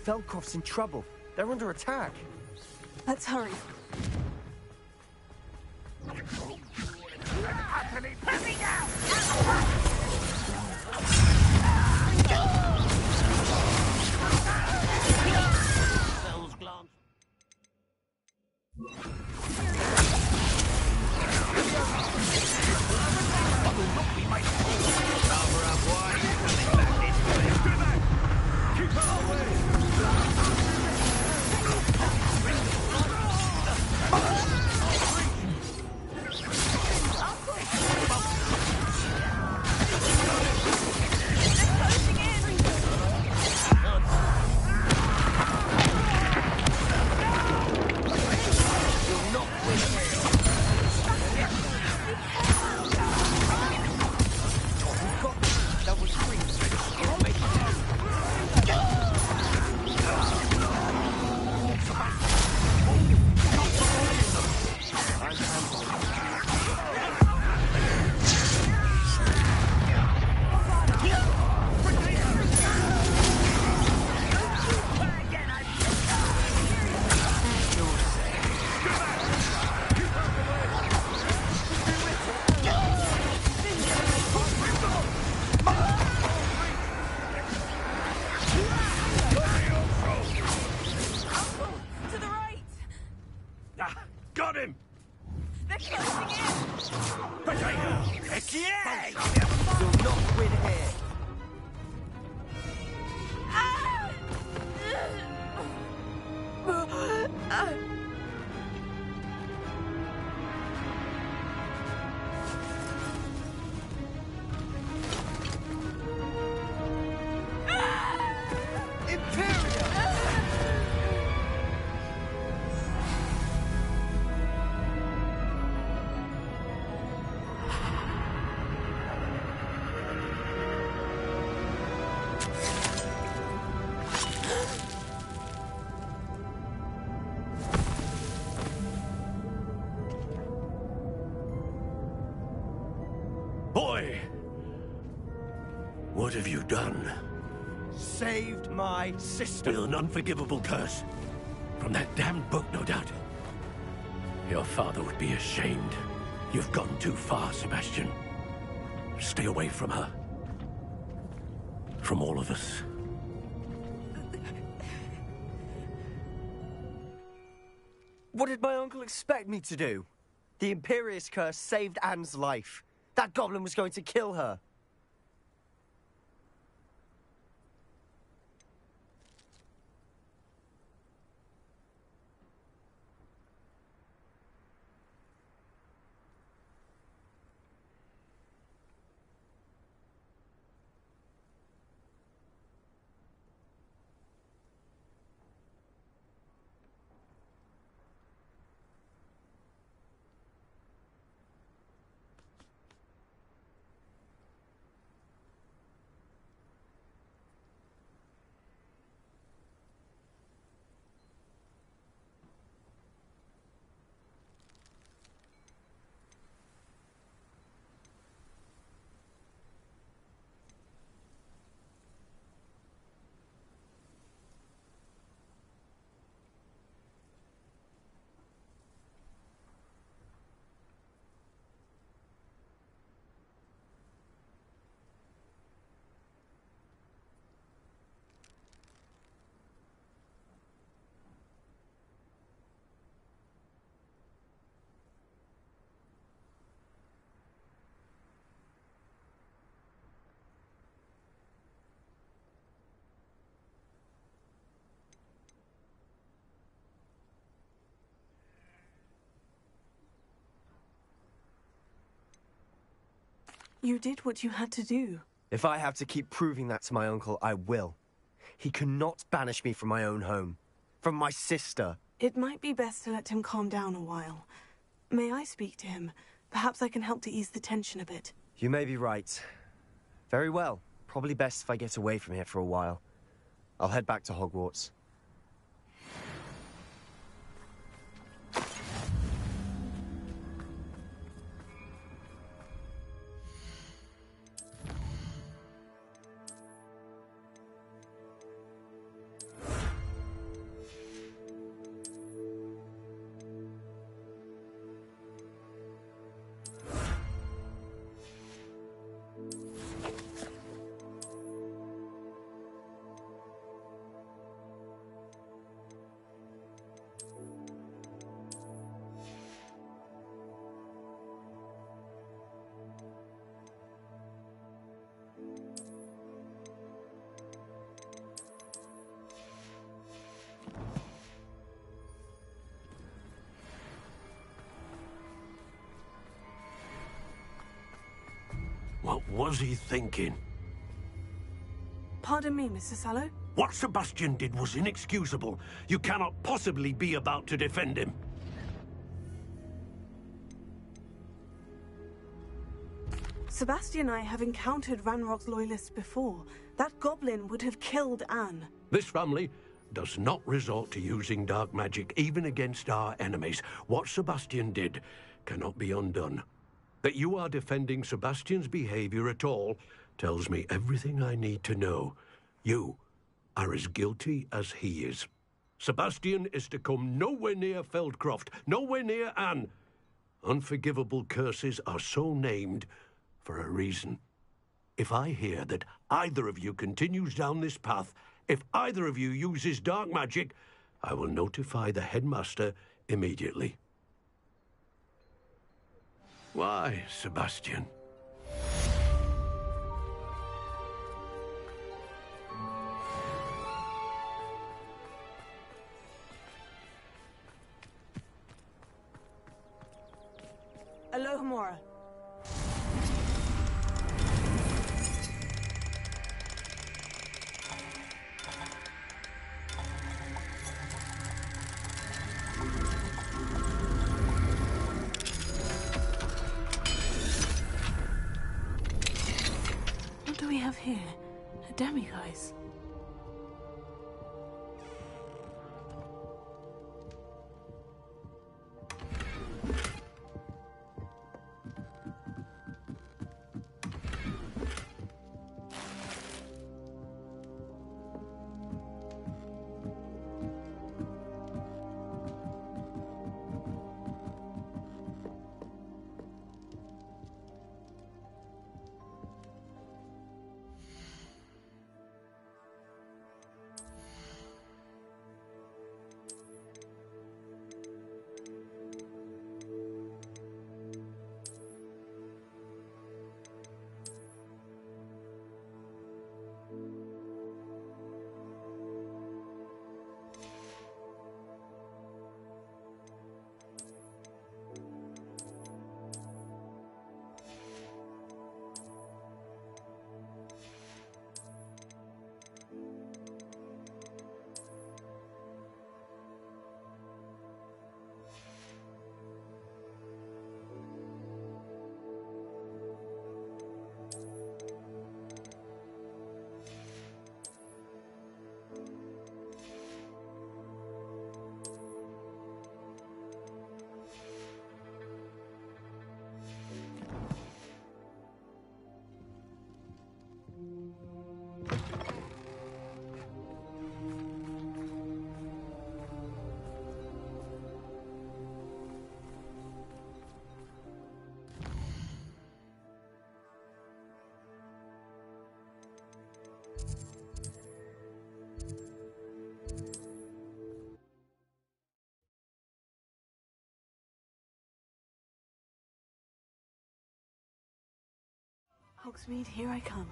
Feldcroft's in trouble. They're under attack. Let's hurry. Utterly put me down! Cells glance. Got him! They're closing in! Potato! Heck yeah! You'll not win here. Boy! What have you done? Saved my sister. With an unforgivable curse. From that damned book, no doubt. Your father would be ashamed. You've gone too far, Sebastian. Stay away from her. From all of us. What did my uncle expect me to do? The Imperius curse saved Anne's life. That goblin was going to kill her. You did what you had to do. If I have to keep proving that to my uncle, I will. He cannot banish me from my own home. From my sister. It might be best to let him calm down a while. May I speak to him? Perhaps I can help to ease the tension a bit. You may be right. Very well. Probably best if I get away from here for a while. I'll head back to Hogwarts. What was he thinking? Pardon me, Mr. Sallow? What Sebastian did was inexcusable. You cannot possibly be about to defend him. Sebastian and I have encountered Ranrock's loyalists before. That goblin would have killed Anne. This family does not resort to using dark magic even against our enemies. What Sebastian did cannot be undone. That you are defending Sebastian's behavior at all tells me everything I need to know. You are as guilty as he is. Sebastian is to come nowhere near Feldcroft, nowhere near Anne. Unforgivable curses are so named for a reason. If I hear that either of you continues down this path, if either of you uses dark magic, I will notify the headmaster immediately. Why, Sebastian? Alohomora. What do we have here? A demiguise. Hogsmeade, here I come.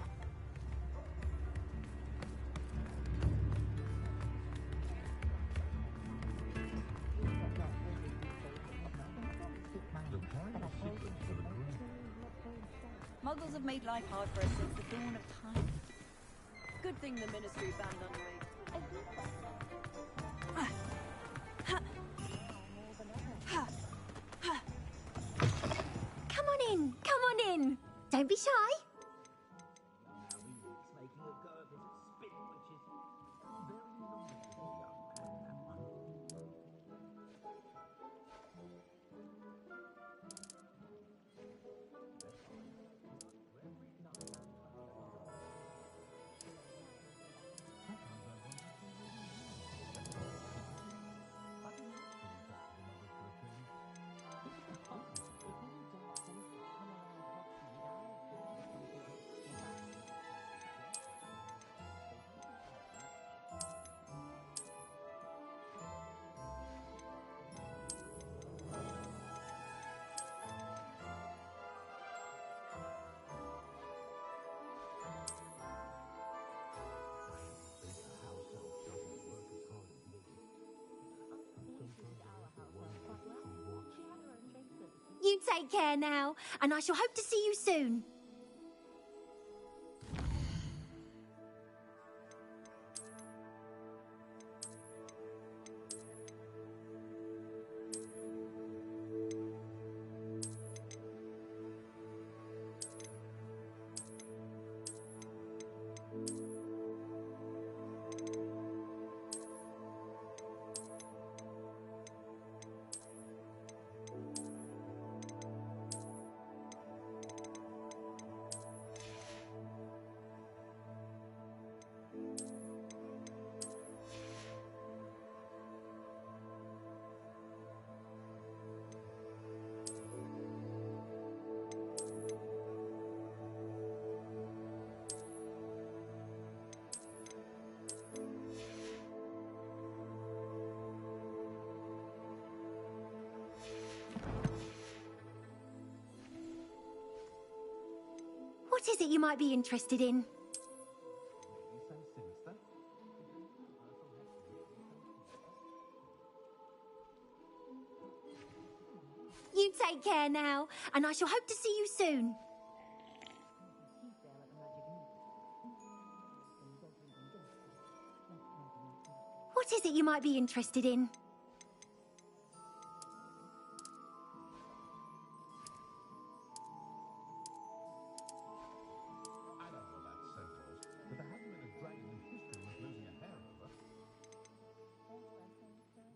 Muggles have made life hard for us since the dawn of time. Good thing the Ministry banned underage. Come on in, come on in. Don't be shy. You take care now, and I shall hope to see you soon. What is it you might be interested in? You take care now, and I shall hope to see you soon. What is it you might be interested in?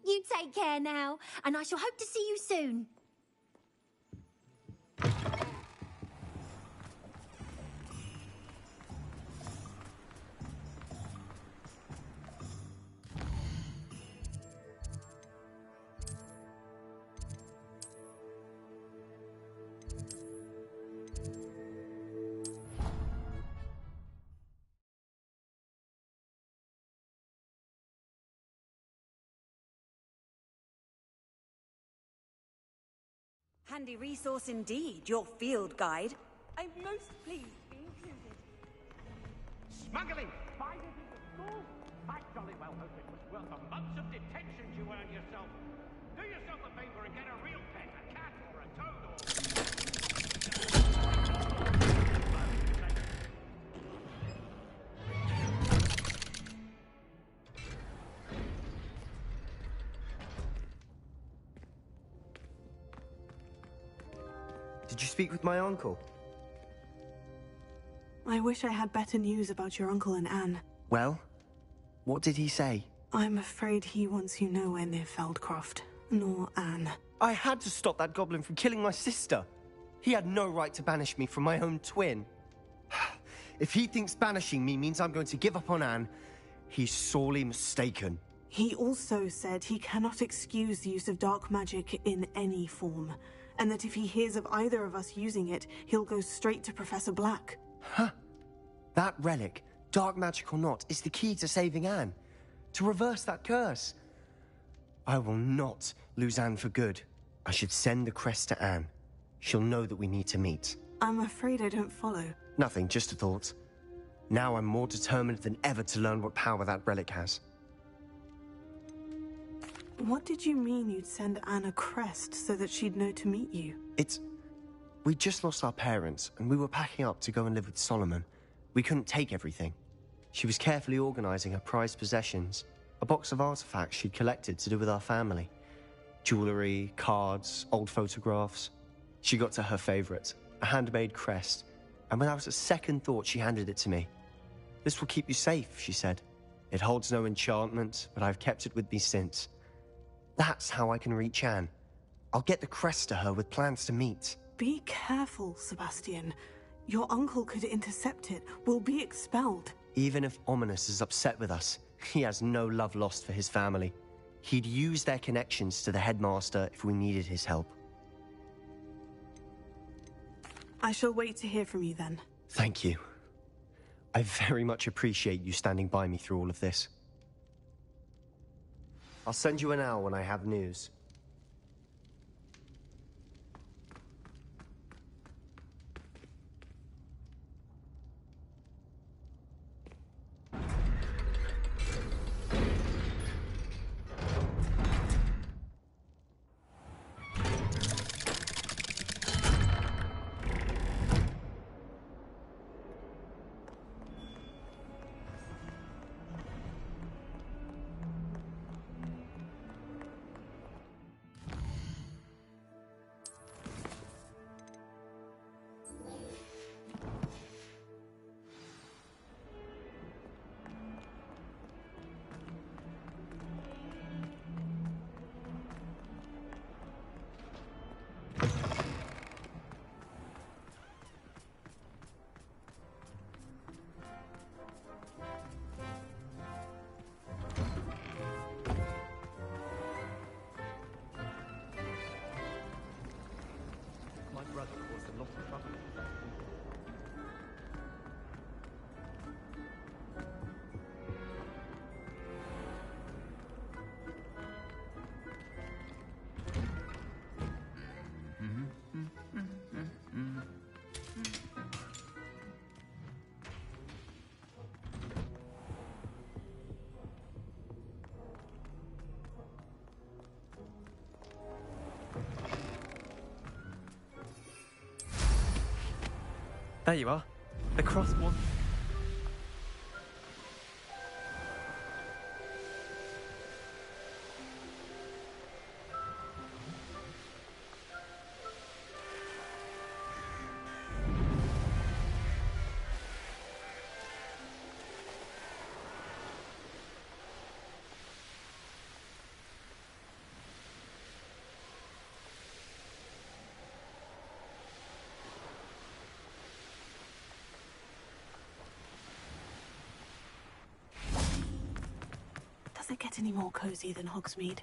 You take care now, and I shall hope to see you soon. Handy resource indeed, your field guide. I'm most pleased to be included. Smuggling! 5 years into school? I jolly well hope it was worth the months of detention you earned yourself. Do yourself a favor and get a real pet, a cat or a toad or... Did you speak with my uncle? I wish I had better news about your uncle and Anne. Well, what did he say? I'm afraid he wants you nowhere near Feldcroft, nor Anne. I had to stop that goblin from killing my sister. He had no right to banish me from my own twin. If he thinks banishing me means I'm going to give up on Anne, he's sorely mistaken. He also said he cannot excuse the use of dark magic in any form, and that if he hears of either of us using it, he'll go straight to Professor Black. Huh. That relic, dark magic or not, is the key to saving Anne. To reverse that curse. I will not lose Anne for good. I should send the crest to Anne. She'll know that we need to meet. I'm afraid I don't follow. Nothing, just a thought. Now I'm more determined than ever to learn what power that relic has. What did you mean you'd send Anne a crest so that she'd know to meet you? We just lost our parents, and we were packing up to go and live with Solomon. We couldn't take everything. She was carefully organizing her prized possessions, a box of artifacts she'd collected to do with our family. Jewelry, cards, old photographs. She got to her favorite, a handmade crest, and without a second thought she handed it to me. "This will keep you safe," she said. "It holds no enchantment, but I've kept it with me since. That's how I can reach Anne. I'll get the crest to her with plans to meet." Be careful, Sebastian. Your uncle could intercept it. We'll be expelled. Even if Ominous is upset with us, he has no love lost for his family. He'd use their connections to the headmaster if we needed his help. I shall wait to hear from you then. Thank you. I very much appreciate you standing by me through all of this. I'll send you an owl when I have news. There you are. The cross one. Does it get any more cozy than Hogsmeade?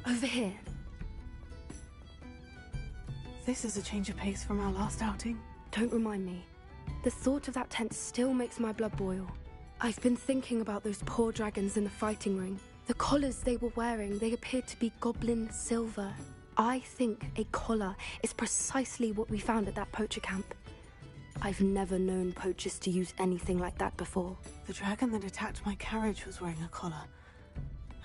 Over here. This is a change of pace from our last outing. Don't remind me. The thought of that tent still makes my blood boil. I've been thinking about those poor dragons in the fighting ring. The collars they were wearing, they appeared to be goblin silver. I think a collar is precisely what we found at that poacher camp. I've never known poachers to use anything like that before. The dragon that attacked my carriage was wearing a collar.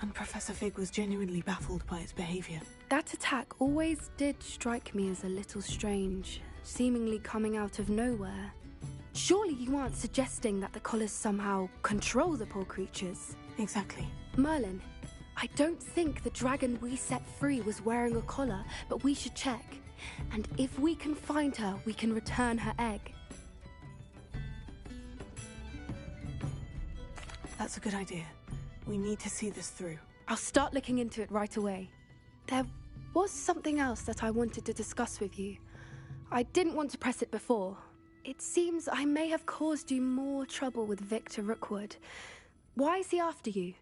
And Professor Fig was genuinely baffled by its behavior. That attack always did strike me as a little strange, seemingly coming out of nowhere. Surely you aren't suggesting that the collars somehow control the poor creatures? Exactly. Merlin, I don't think the dragon we set free was wearing a collar, but we should check. And if we can find her, we can return her egg. That's a good idea. We need to see this through. I'll start looking into it right away. There was something else that I wanted to discuss with you. I didn't want to press it before. It seems I may have caused you more trouble with Victor Rookwood. Why is he after you?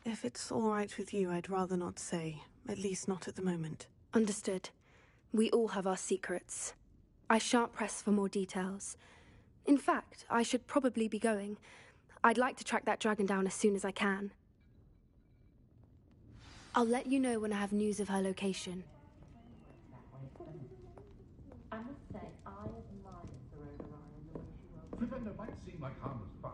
If it's all right with you, I'd rather not say. At least not at the moment. Understood. We all have our secrets. I shan't press for more details. In fact, I should probably be going. I'd like to track that dragon down as soon as I can. I'll let you know when I have news of her location. I must say, I admire Serona Ryan the way she was. Pretender might seem like harmless fun.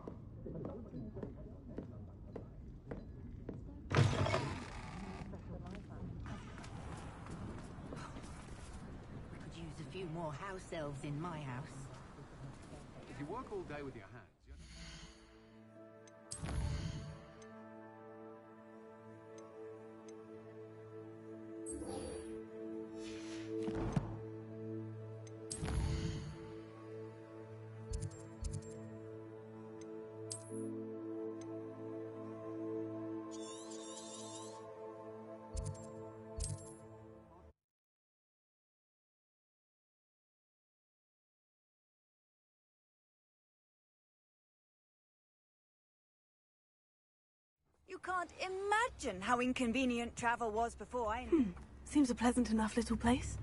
Could use a few more house elves in my house. If you work all day with your hands, You can't imagine how inconvenient travel was before I... Seems a pleasant enough little place.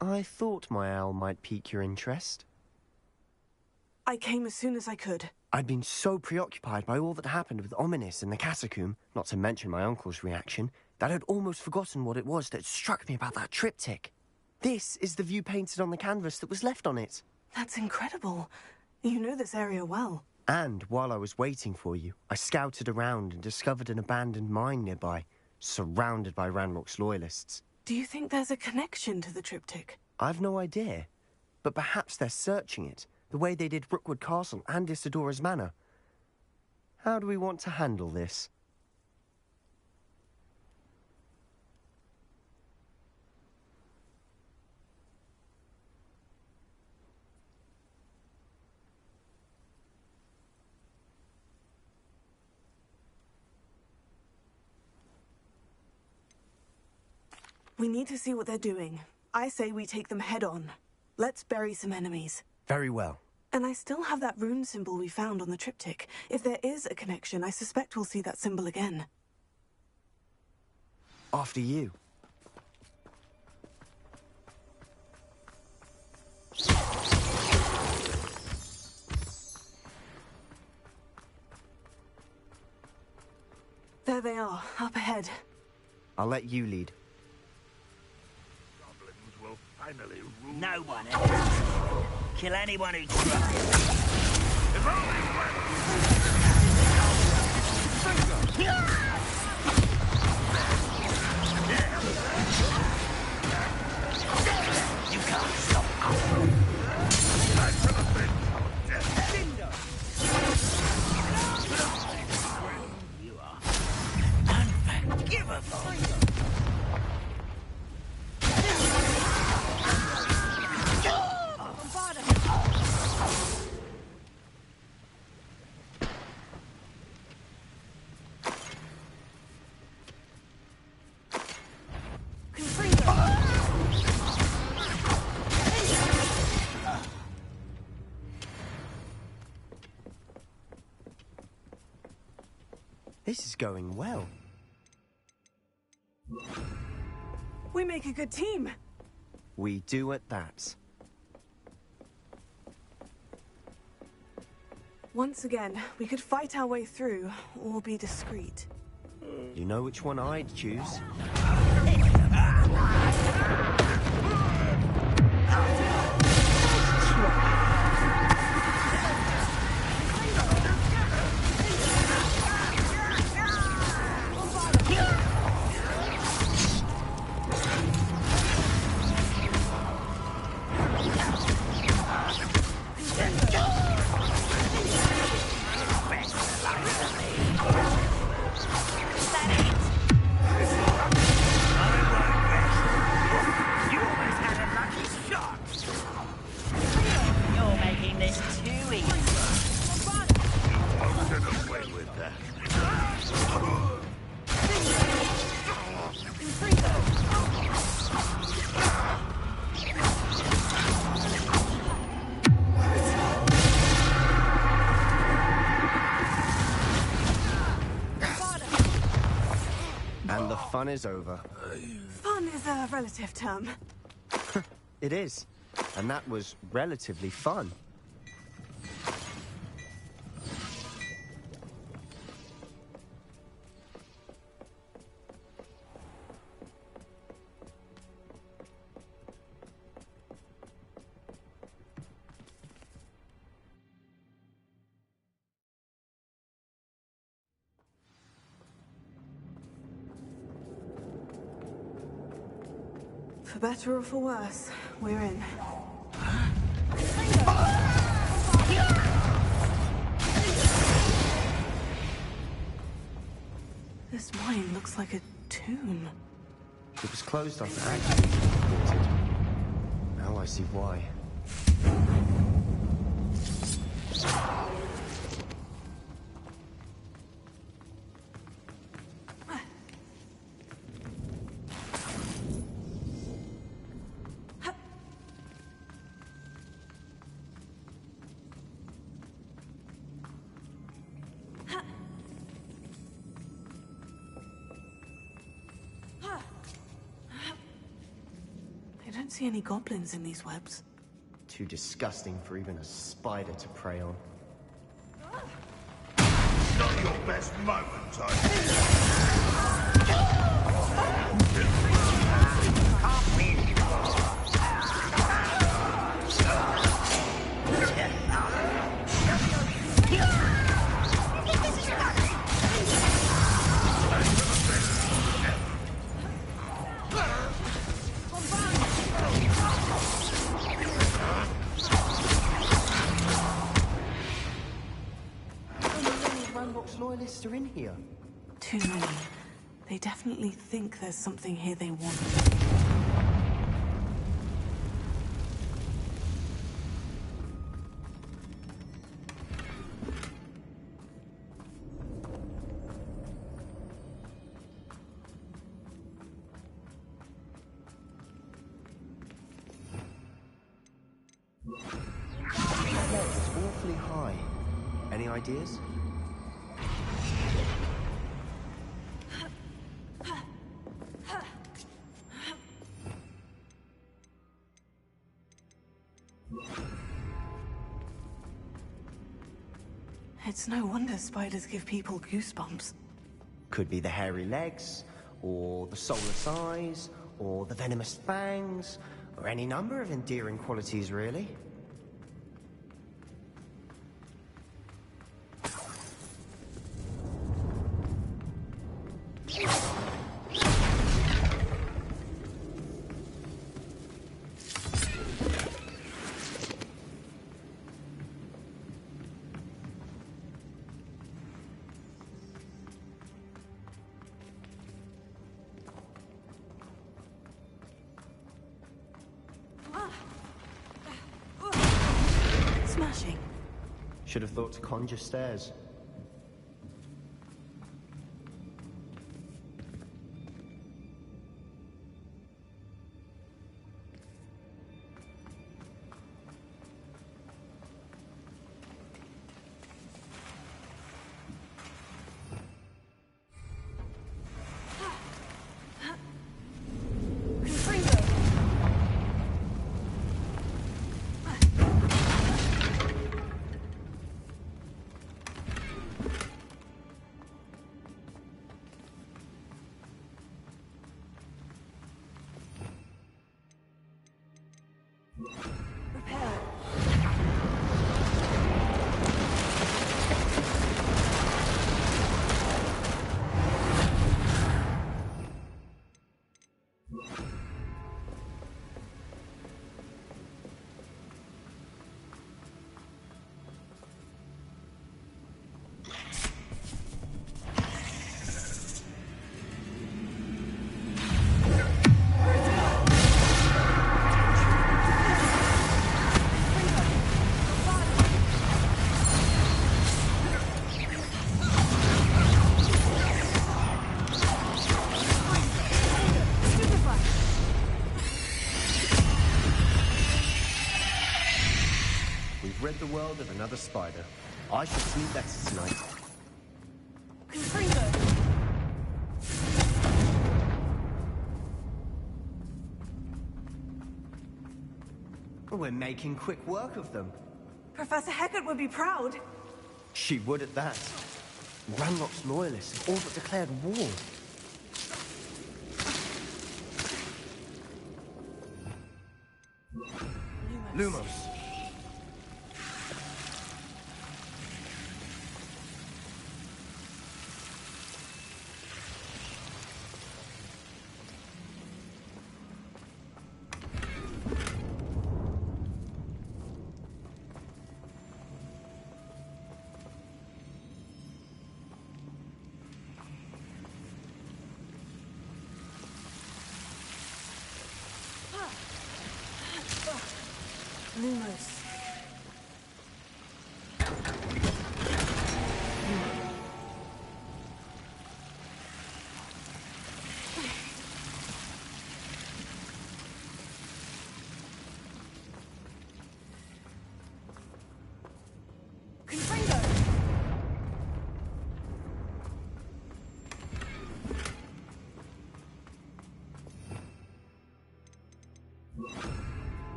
I thought my owl might pique your interest. I came as soon as I could. I'd been so preoccupied by all that happened with Ominis and the catacomb, not to mention my uncle's reaction, that I'd almost forgotten what it was that struck me about that triptych. This is the view painted on the canvas that was left on it. That's incredible. You know this area well. And while I was waiting for you, I scouted around and discovered an abandoned mine nearby, surrounded by Ranrock's loyalists. Do you think there's a connection to the triptych? I've no idea, but perhaps they're searching it, the way they did Rookwood Castle and Isidora's Manor. How do we want to handle this? We need to see what they're doing. I say we take them head on. Let's bury some enemies. Very well. And I still have that rune symbol we found on the triptych. If there is a connection, I suspect we'll see that symbol again. After you. There they are, up ahead. I'll let you lead. Will finally rule. No one else. Kill anyone who tries. You can't stop us. You are unforgivable. This is going well. We make a good team. We do at that. Once again, we could fight our way through, or be discreet. You know which one I'd choose. fun is over. Fun is a relative term. It is. And that was relatively fun. For better or for worse, we're in. This mine looks like a tomb. It was closed after accident reported. Now I see why. I don't see any goblins in these webs. Too disgusting for even a spider to prey on. Not your best moment, I think. Loyalists are in here. Too many. They definitely think there's something here they want. It's awfully high. Any ideas? It's no wonder spiders give people goosebumps. Could be the hairy legs, or the soulless eyes, or the venomous fangs, or any number of endearing qualities, really. Smashing. Should have thought to conjure stairs. Rid the world of another spider. I should sleep better tonight. Confringo! Well, we're making quick work of them. Professor Hecat would be proud. She would at that. Ranrock's loyalists have all but declared war. Lumos. Lumos.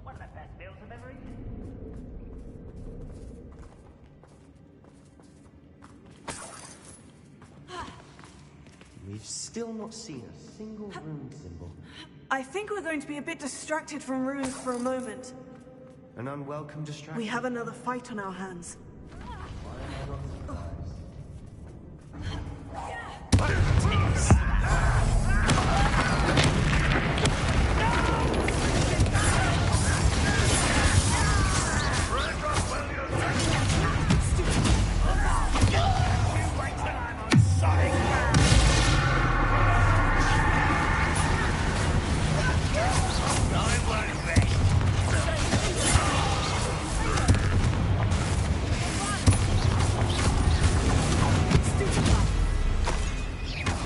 One of the best meals I've ever eaten. We've still not seen a single rune symbol. I think we're going to be a bit distracted from runes for a moment. An unwelcome distraction. We have another fight on our hands.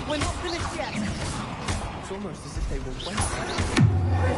We're not finished yet. It's almost as if they were waiting.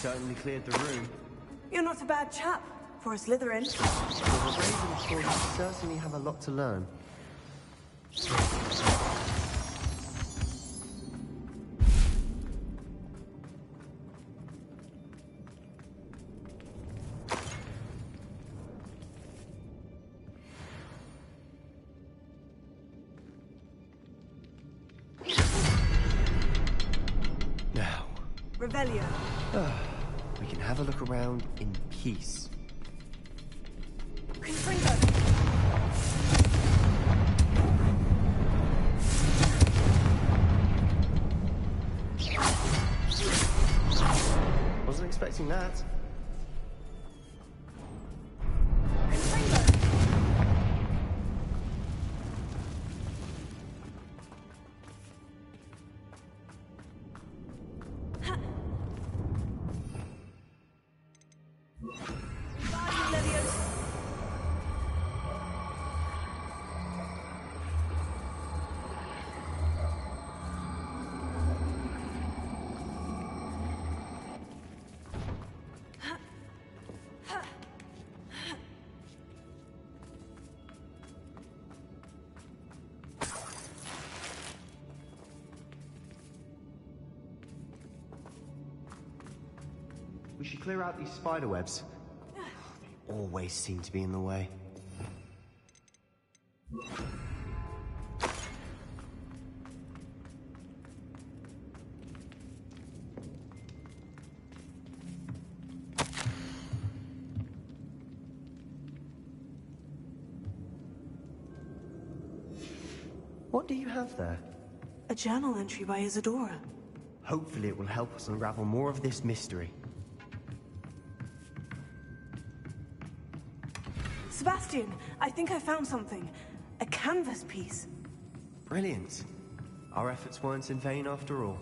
Certainly cleared the room. You're not a bad chap for a Slytherin. For the Ravenclaw, you certainly have a lot to learn. Now. Revelio. We can have a look around in peace. Confringo. Wasn't expecting that. We should clear out these spider webs. They always seem to be in the way. What do you have there? A journal entry by Isadora. Hopefully it will help us unravel more of this mystery. Sebastian, I think I found something. A canvas piece. Brilliant. Our efforts weren't in vain after all.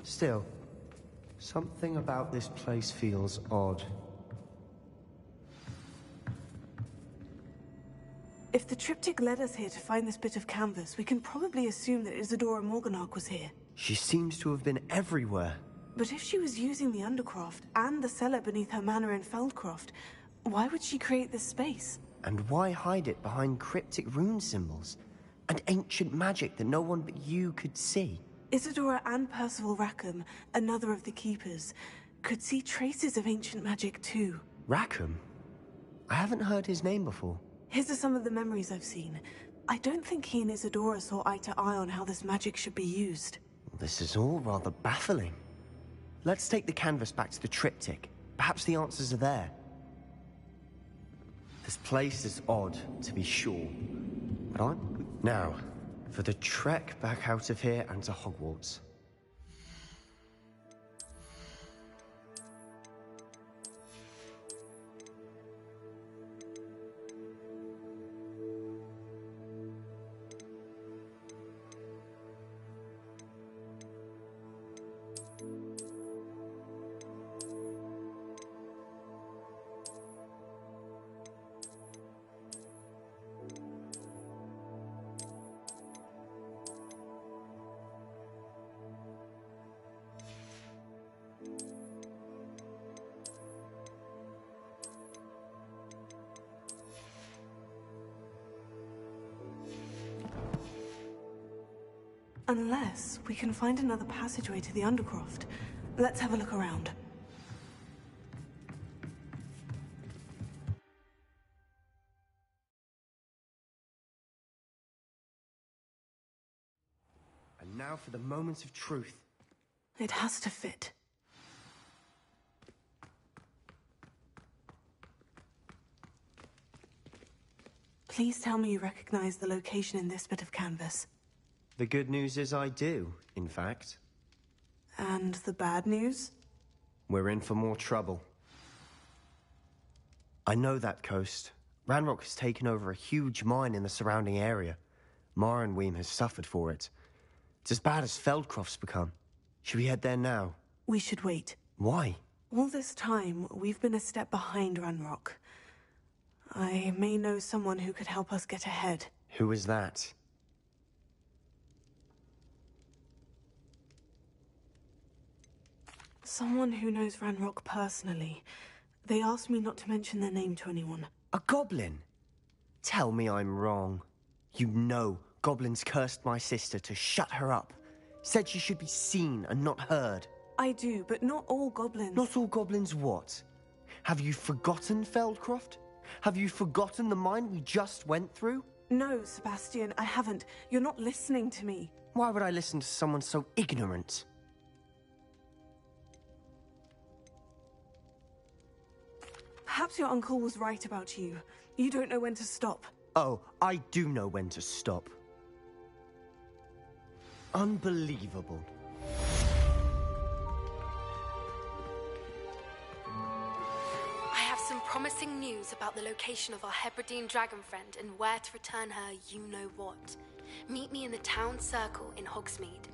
Still, something about this place feels odd. If the triptych led us here to find this bit of canvas, we can probably assume that Isadora Morganach was here. She seems to have been everywhere. But if she was using the Undercroft and the cellar beneath her manor in Feldcroft, why would she create this space? And why hide it behind cryptic rune symbols? And ancient magic that no one but you could see? Isadora and Percival Rackham, another of the Keepers, could see traces of ancient magic too. Rackham? I haven't heard his name before. His are some of the memories I've seen. I don't think he and Isadora saw eye to eye on how this magic should be used. This is all rather baffling. Let's take the canvas back to the triptych. Perhaps the answers are there. This place is odd, to be sure. But now, for the trek back out of here and to Hogwarts. Unless we can find another passageway to the Undercroft. Let's have a look around. And now for the moment of truth. It has to fit. Please tell me you recognize the location in this bit of canvas. The good news is I do, in fact. And the bad news? We're in for more trouble. I know that coast. Ranrock has taken over a huge mine in the surrounding area. Marrenweem has suffered for it. It's as bad as Feldcroft's become. Should we head there now? We should wait. Why? All this time, we've been a step behind Ranrock. I may know someone who could help us get ahead. Who is that? Someone who knows Ranrock personally. They asked me not to mention their name to anyone. A goblin? Tell me I'm wrong. You know goblins cursed my sister to shut her up. Said she should be seen and not heard. I do, but not all goblins. Not all goblins what? Have you forgotten Feldcroft? Have you forgotten the mine we just went through? No, Sebastian, I haven't. You're not listening to me. Why would I listen to someone so ignorant? Perhaps your uncle was right about you. You don't know when to stop. Oh, I do know when to stop. Unbelievable. I have some promising news about the location of our Hebridean dragon friend and where to return her you-know-what. Meet me in the town circle in Hogsmeade.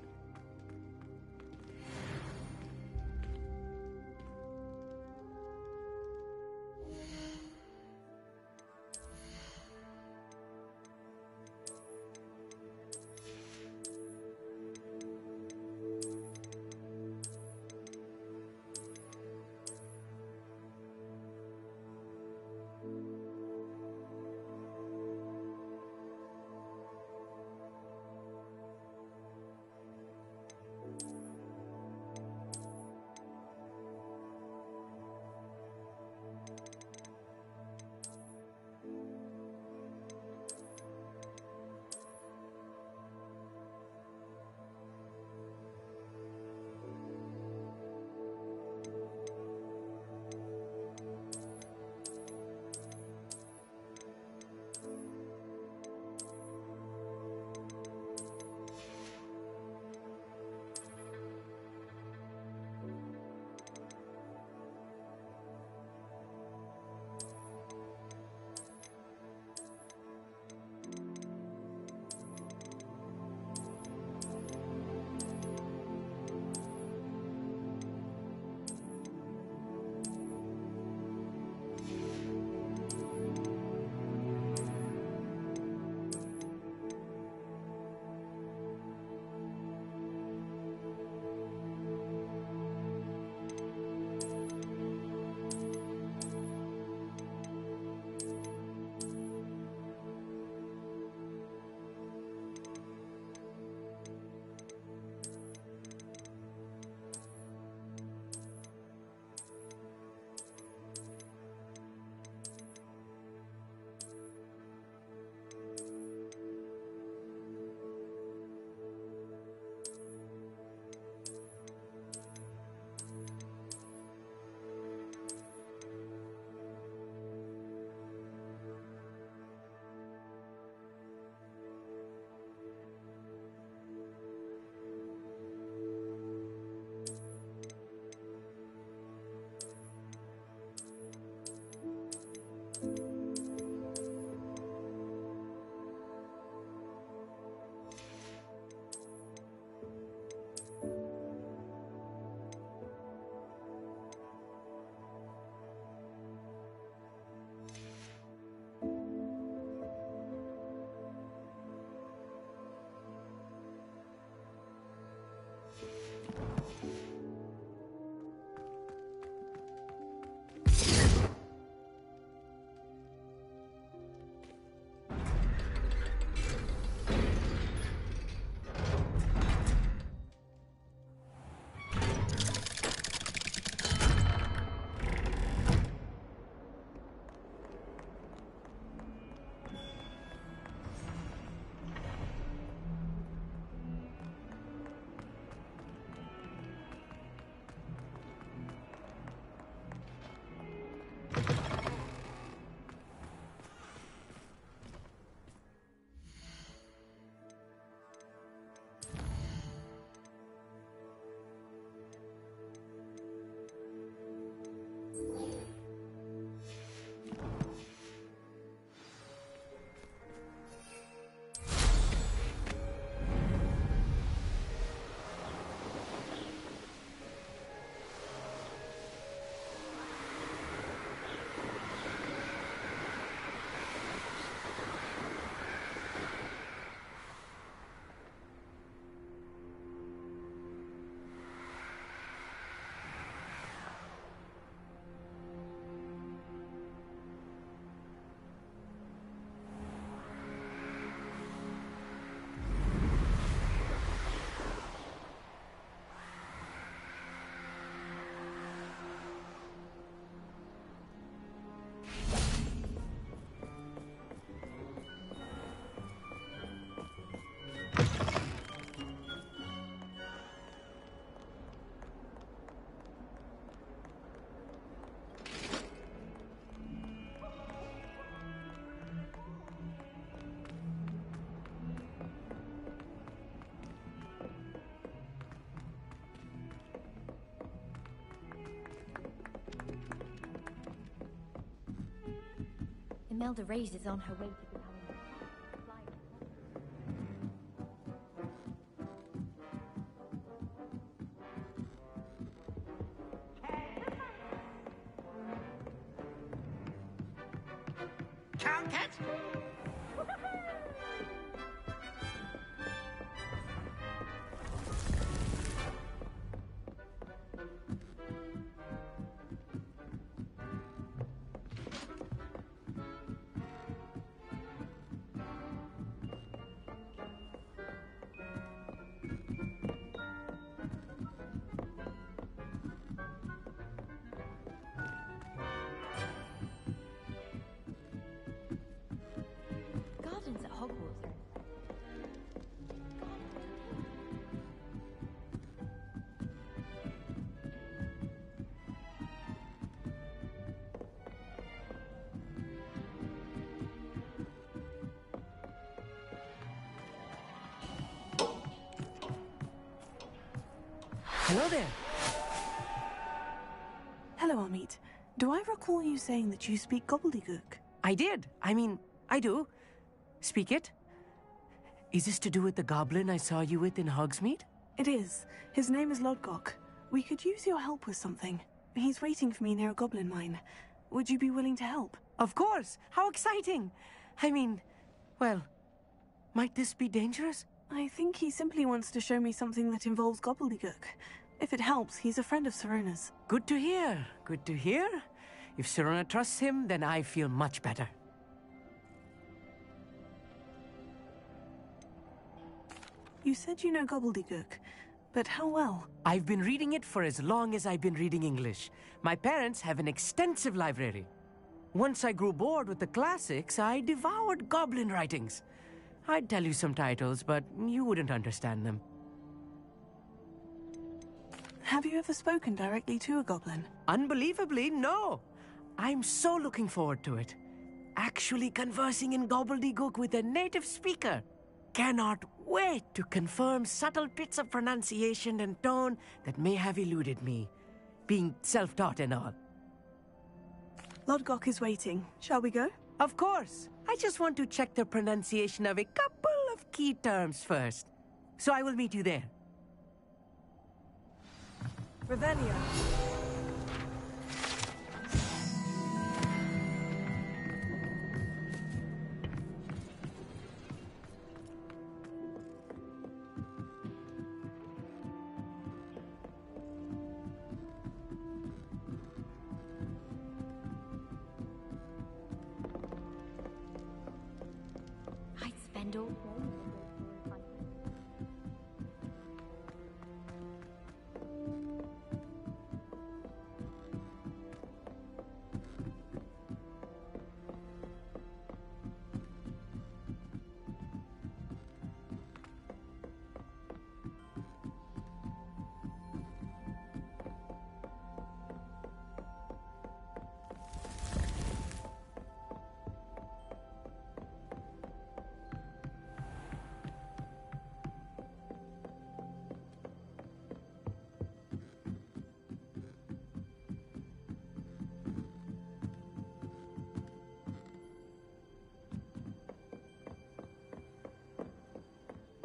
Imelda Reyes is on her way to becoming Countess? gardens at Hogwarts. Hello there. Hello, Amit. Do I recall you saying that you speak gobbledygook? I did. I mean, I do. Speak it. Is this to do with the goblin I saw you with in Hogsmeade? It is. His name is Lodgok. We could use your help with something. He's waiting for me near a goblin mine. Would you be willing to help? Of course. How exciting. I mean, well, might this be dangerous? I think he simply wants to show me something that involves gobbledygook. If it helps, he's a friend of Sirona's. Good to hear. Good to hear. If Sirona trusts him, then I feel much better. You said you know gobbledygook, but how well? I've been reading it for as long as I've been reading English. My parents have an extensive library. Once I grew bored with the classics, I devoured goblin writings. I'd tell you some titles, but you wouldn't understand them. Have you ever spoken directly to a goblin? Unbelievably, no. I'm so looking forward to it. Actually conversing in gobbledygook with a native speaker. Cannot wait to confirm subtle bits of pronunciation and tone that may have eluded me, being self-taught and all. Lodgok is waiting. Shall we go? Of course. I just want to check the pronunciation of a couple of key terms first. So I will meet you there. Revelio. I'd spend all day.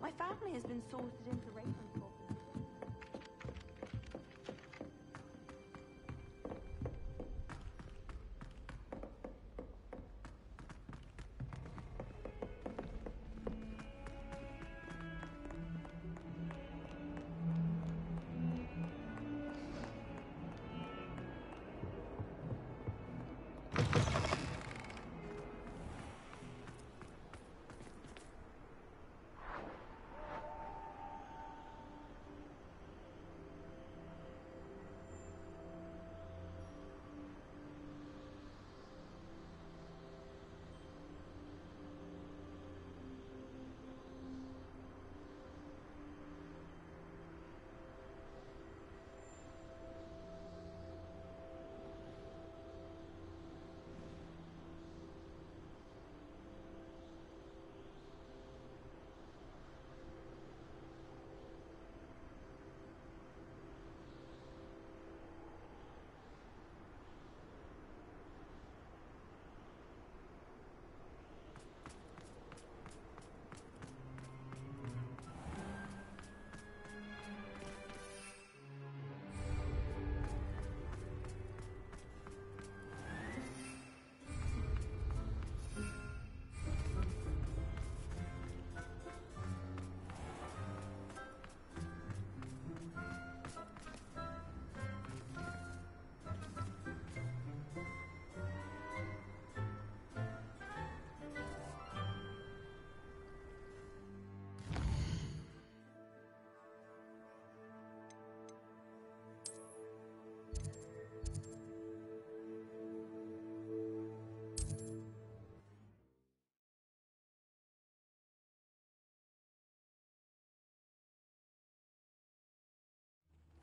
My family has been sorted into Ravenclaw.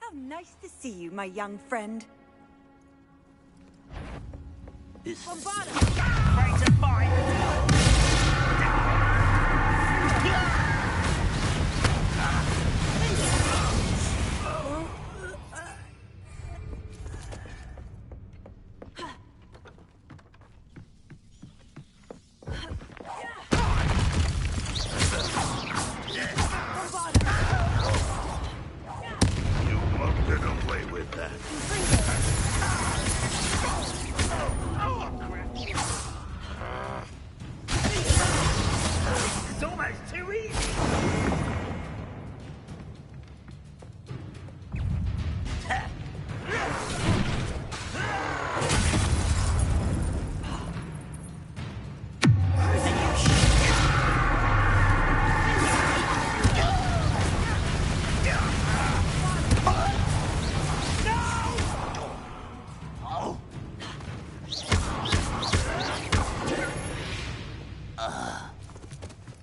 How nice to see you, my young friend. You won't get away with that. It's almost too easy.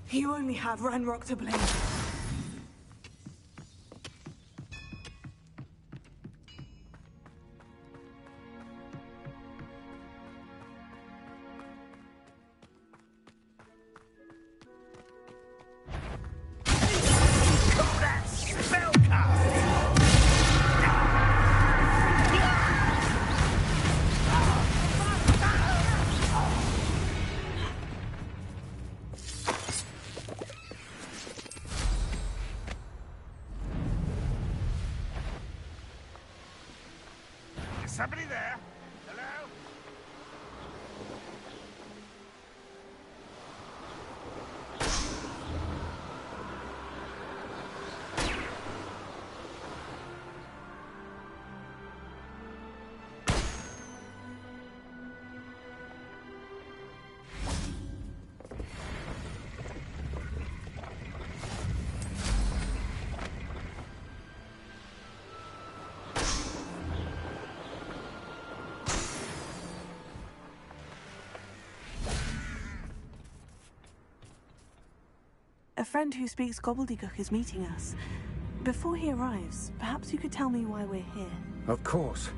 You only have Ranrock to blame. Is somebody there? Hello? A friend who speaks gobbledygook is meeting us. Before he arrives, perhaps you could tell me why we're here. Of course.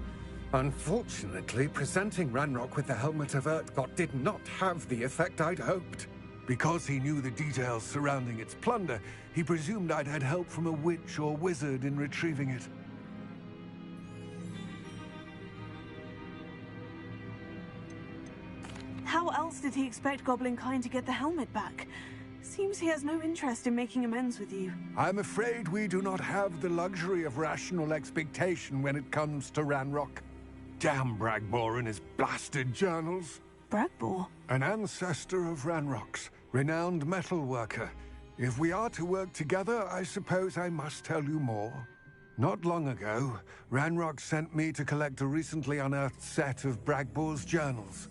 Unfortunately, presenting Ranrock with the Helmet of Urtkot did not have the effect I'd hoped. Because he knew the details surrounding its plunder, he presumed I'd had help from a witch or wizard in retrieving it. How else did he expect Goblinkind to get the helmet back? Seems he has no interest in making amends with you. I'm afraid we do not have the luxury of rational expectation when it comes to Ranrock. Damn Bragbor and his blasted journals. Bragbor? An ancestor of Ranrock's, renowned metal worker. If we are to work together, I suppose I must tell you more. Not long ago, Ranrock sent me to collect a recently unearthed set of Bragbor's journals.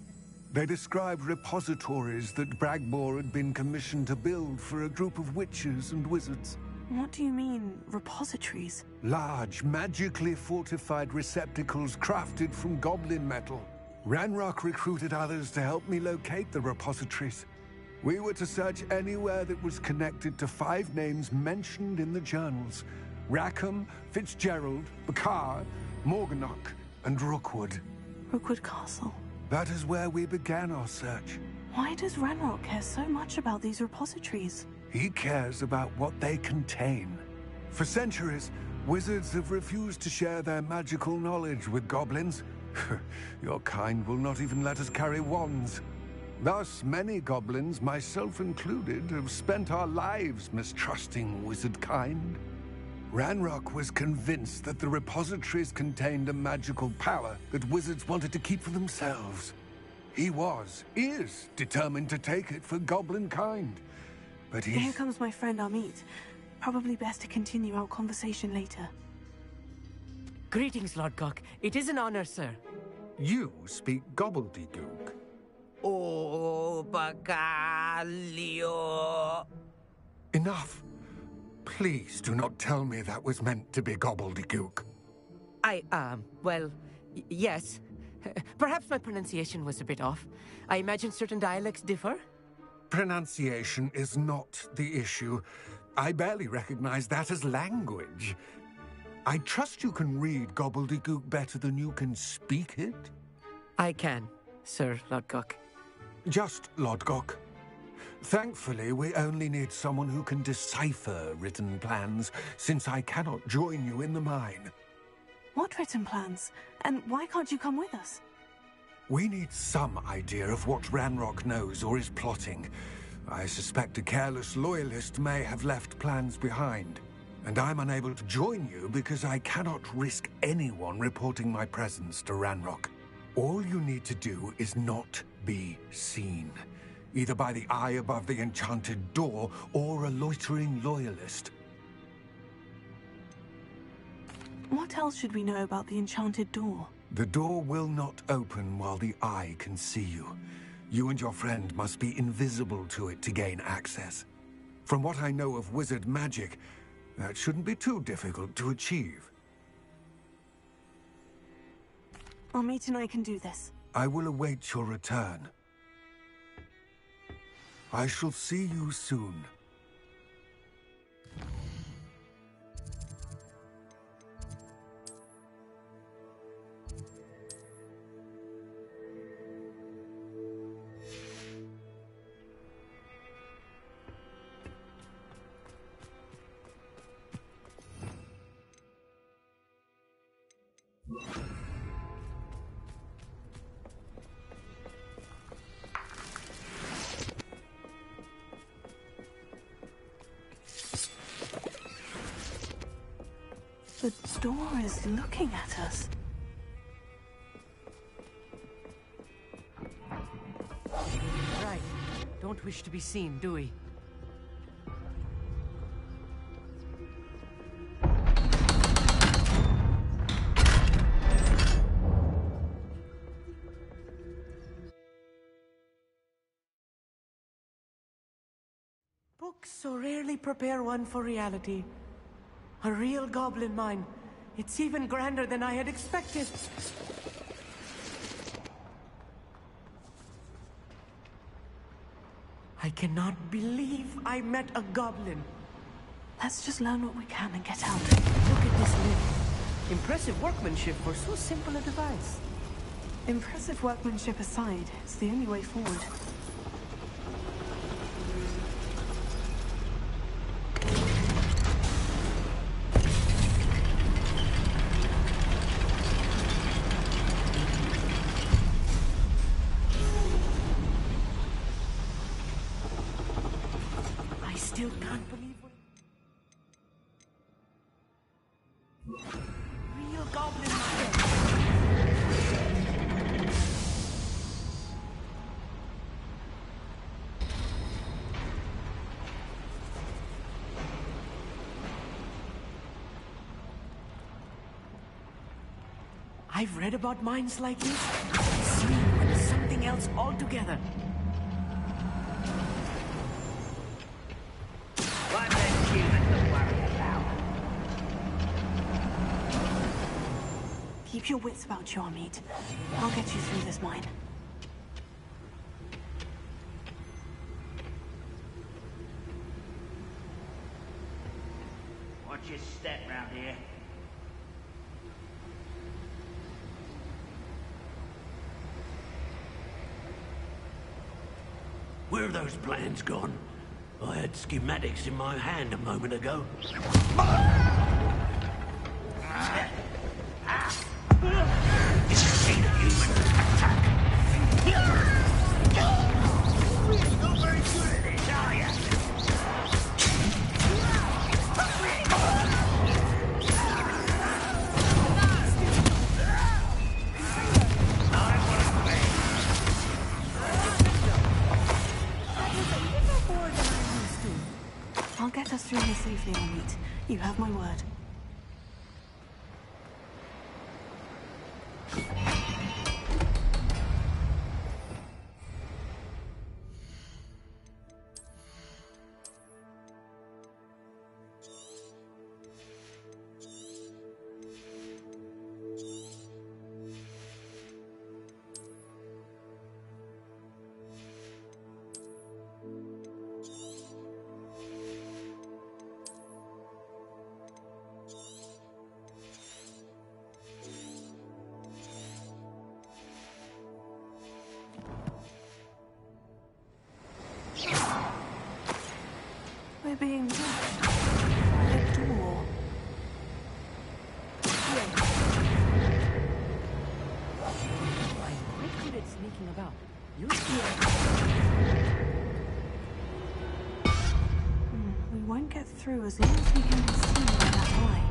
They described repositories that Bragbor had been commissioned to build for a group of witches and wizards. What do you mean, repositories? Large, magically fortified receptacles crafted from goblin metal. Ranrock recruited others to help me locate the repositories. We were to search anywhere that was connected to 5 names mentioned in the journals: Rackham, Fitzgerald, Bakar, Morganach, and Rookwood. Rookwood Castle. That is where we began our search. Why does Ranrock care so much about these repositories? He cares about what they contain. For centuries, wizards have refused to share their magical knowledge with goblins. Your kind will not even let us carry wands. Thus, many goblins, myself included, have spent our lives mistrusting wizard kind. Ranrock was convinced that the repositories contained a magical power that wizards wanted to keep for themselves. He is determined to take it for goblin kind. But Here comes my friend Amit. Probably best to continue our conversation later. Greetings, Lord Cock. It is an honor, sir. You speak gobbledygook. Oh, Bacalio. Enough. Please do not tell me that was meant to be gobbledygook. Well, yes. Perhaps my pronunciation was a bit off. I imagine certain dialects differ? Pronunciation is not the issue. I barely recognize that as language. I trust you can read gobbledygook better than you can speak it? I can, Sir Lodgok. Just Lodgok. Thankfully, we only need someone who can decipher written plans, since I cannot join you in the mine. What written plans? And why can't you come with us? We need some idea of what Ranrock knows or is plotting. I suspect a careless loyalist may have left plans behind. And I'm unable to join you because I cannot risk anyone reporting my presence to Ranrock. All you need to do is not be seen, either by the eye above the enchanted door or a loitering loyalist. What else should we know about the enchanted door? The door will not open while the eye can see you. You and your friend must be invisible to it to gain access. From what I know of wizard magic, that shouldn't be too difficult to achieve. Amit and I can do this. I will await your return. I shall see you soon. The door is looking at us. Right. Don't wish to be seen, do we? Books so rarely prepare one for reality. A real goblin mine. It's even grander than I had expected. I cannot believe I met a goblin. Let's just learn what we can and get out. Look at this lift. Impressive workmanship for so simple a device. Impressive workmanship aside, it's the only way forward. Still can't believe what... Real goblin shit. I've read about mines like this. Sleep is something else altogether. Keep your wits about you, Amit. I'll get you through this mine. Watch your step round here. Where have those plans gone? I had schematics in my hand a moment ago. It's inhuman attack. Really not very good at this, are you? I'll get us through here safely, Amit. You have my word. being watched by a door. I'm quite good at sneaking about. You're here. We won't get through as long as we can be seen by that eye.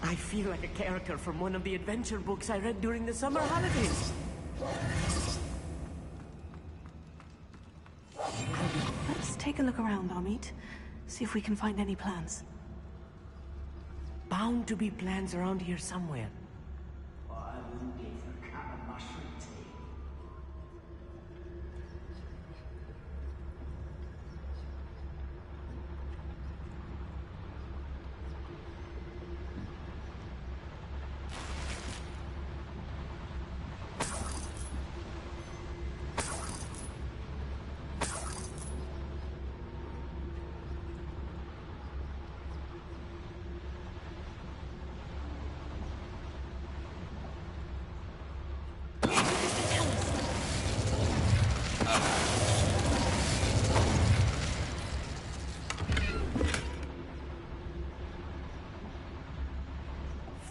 I feel like a character from one of the adventure books I read during the summer holidays. Let's take a look around, Amit. See if we can find any plans. Bound to be plans around here somewhere. I wouldn't give a cup of mushroom tea.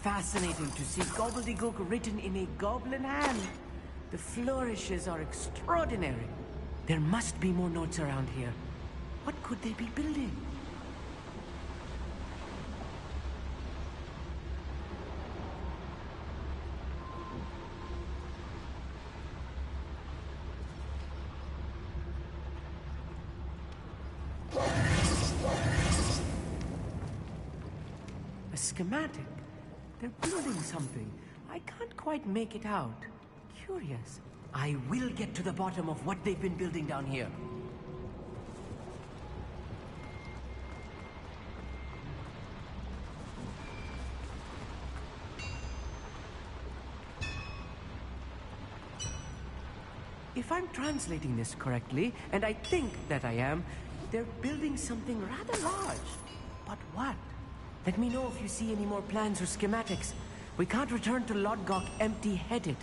Fascinating to see gobbledygook written in a goblin hand. The flourishes are extraordinary. There must be more notes around here. What could they be building? A schematic. They're building something. I can't quite make it out. Curious. I will get to the bottom of what they've been building down here. If I'm translating this correctly, and I think that I am, they're building something rather large. But what? Let me know if you see any more plans or schematics. We can't return to Lodgok empty-headed.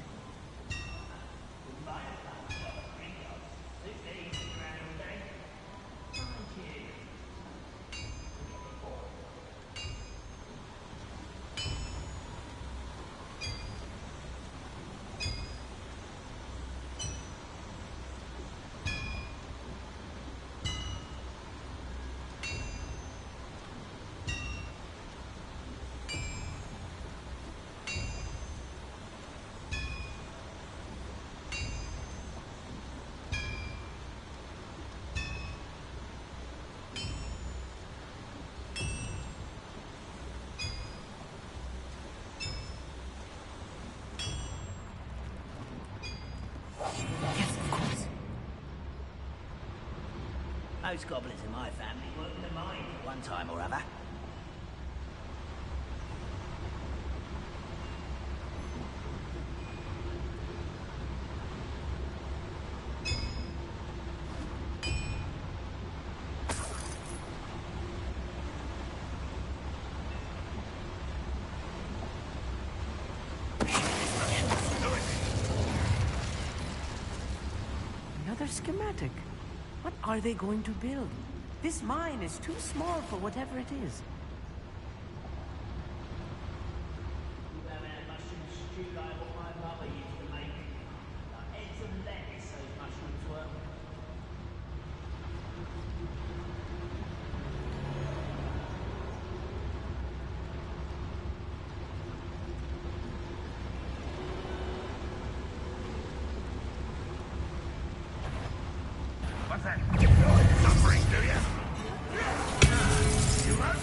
Most goblins in my family worked in the mine at one time or other. Another schematic. What are they going to build? This mine is too small for whatever it is. You have had mushroom stew like what my mother used to make. Like eggs and lettuce, those mushrooms were. What's that? Suffering, do you? You won't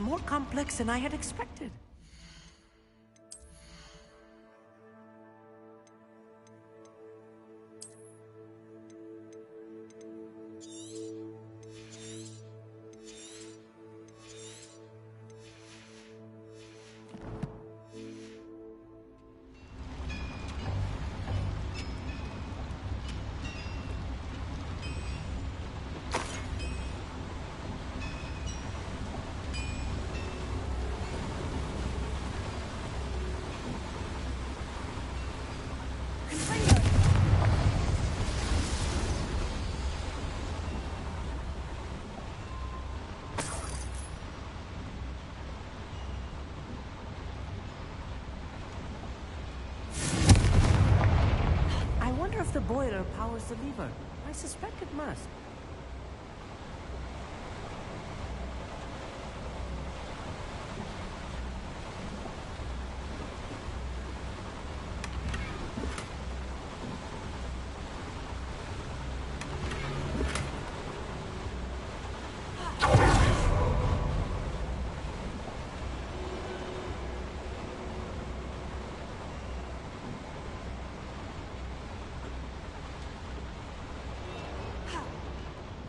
more complex than I had expected. If the boiler powers the lever, I suspect it must.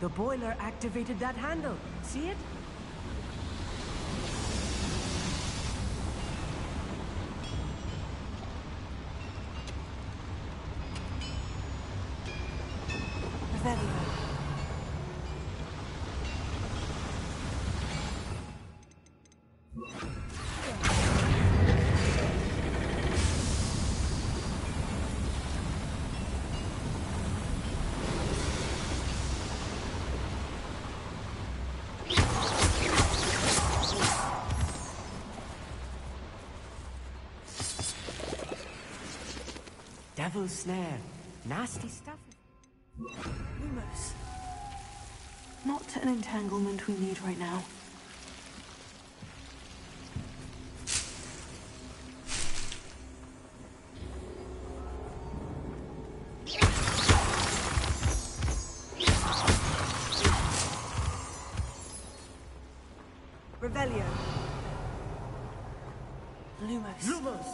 The boiler activated that handle. See it? Devil's snare. Nasty stuff. Lumos. Not an entanglement we need right now. Revelio. Lumos. Lumos!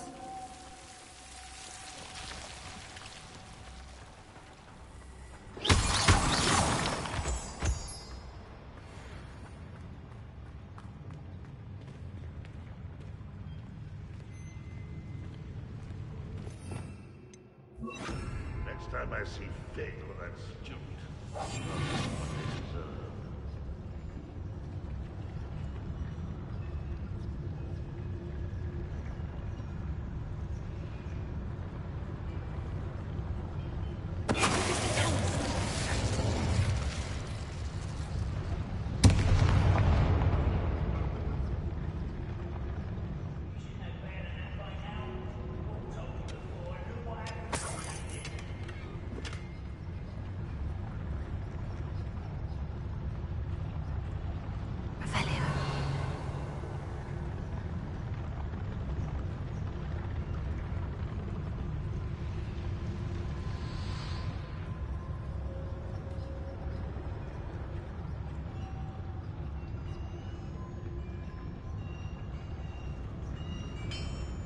Next time I see Fig or that student, I'll get what they deserve.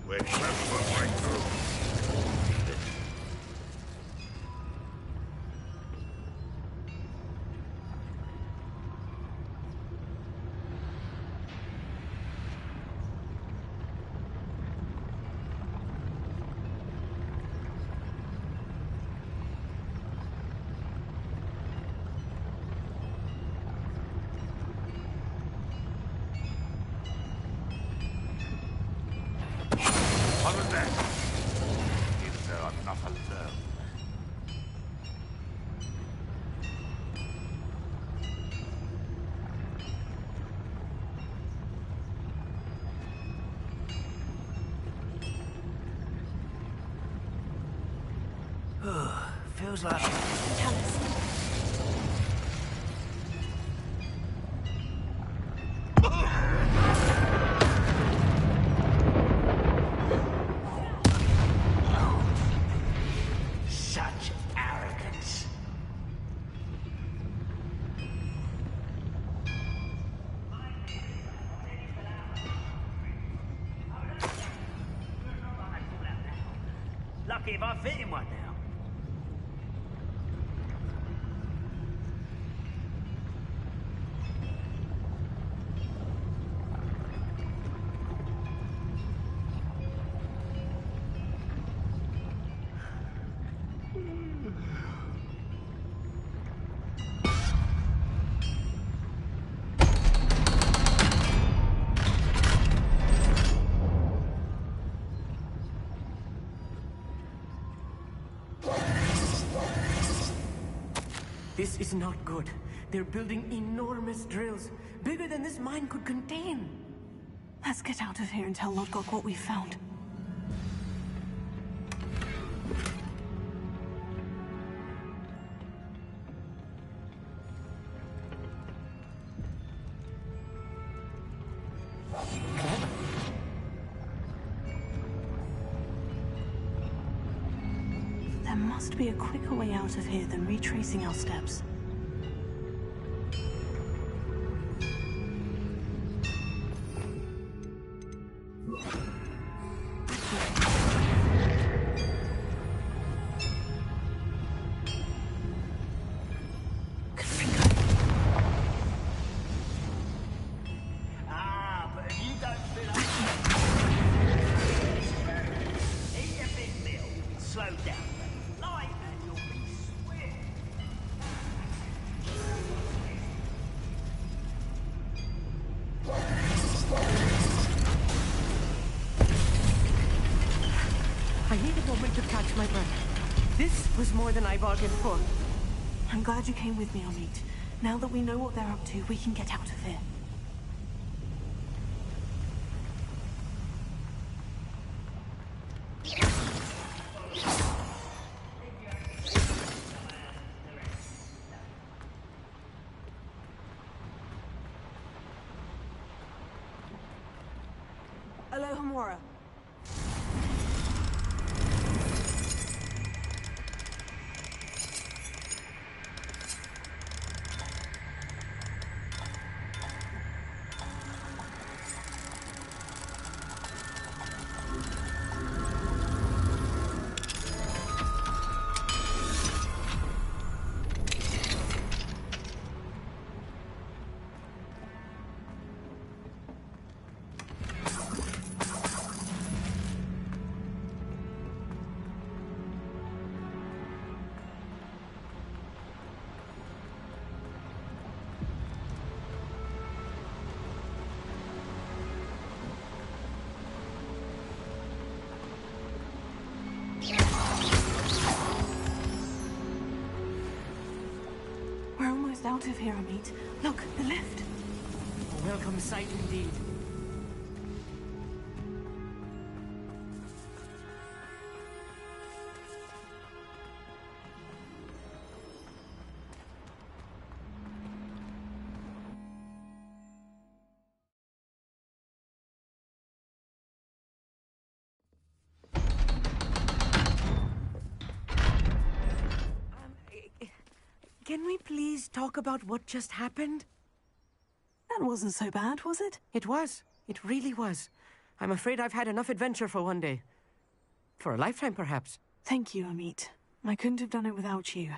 Wait, that's what right through. What was that? Is there enough alone? Feels like... Tell us. Such arrogance. lucky if I fit in one now. This is not good. They're building enormous drills, bigger than this mine could contain. Let's get out of here and tell Lodgok what we found. There must be a quicker way out of here than retracing our steps. Ah, but if you don't fill up... Eat a big meal, slow down. Light and you'll be swift. I need a moment to catch my breath. This was more than I bargained for. I'm glad you came with me, Amit. Now that we know what they're up to, we can get out of here. Alohomora. We're almost out of here, Amit. Look, the lift. A welcome sight indeed. Can we please talk about what just happened? That wasn't so bad, was it? It was. It really was. I'm afraid I've had enough adventure for one day. For a lifetime, perhaps. Thank you, Amit. I couldn't have done it without you.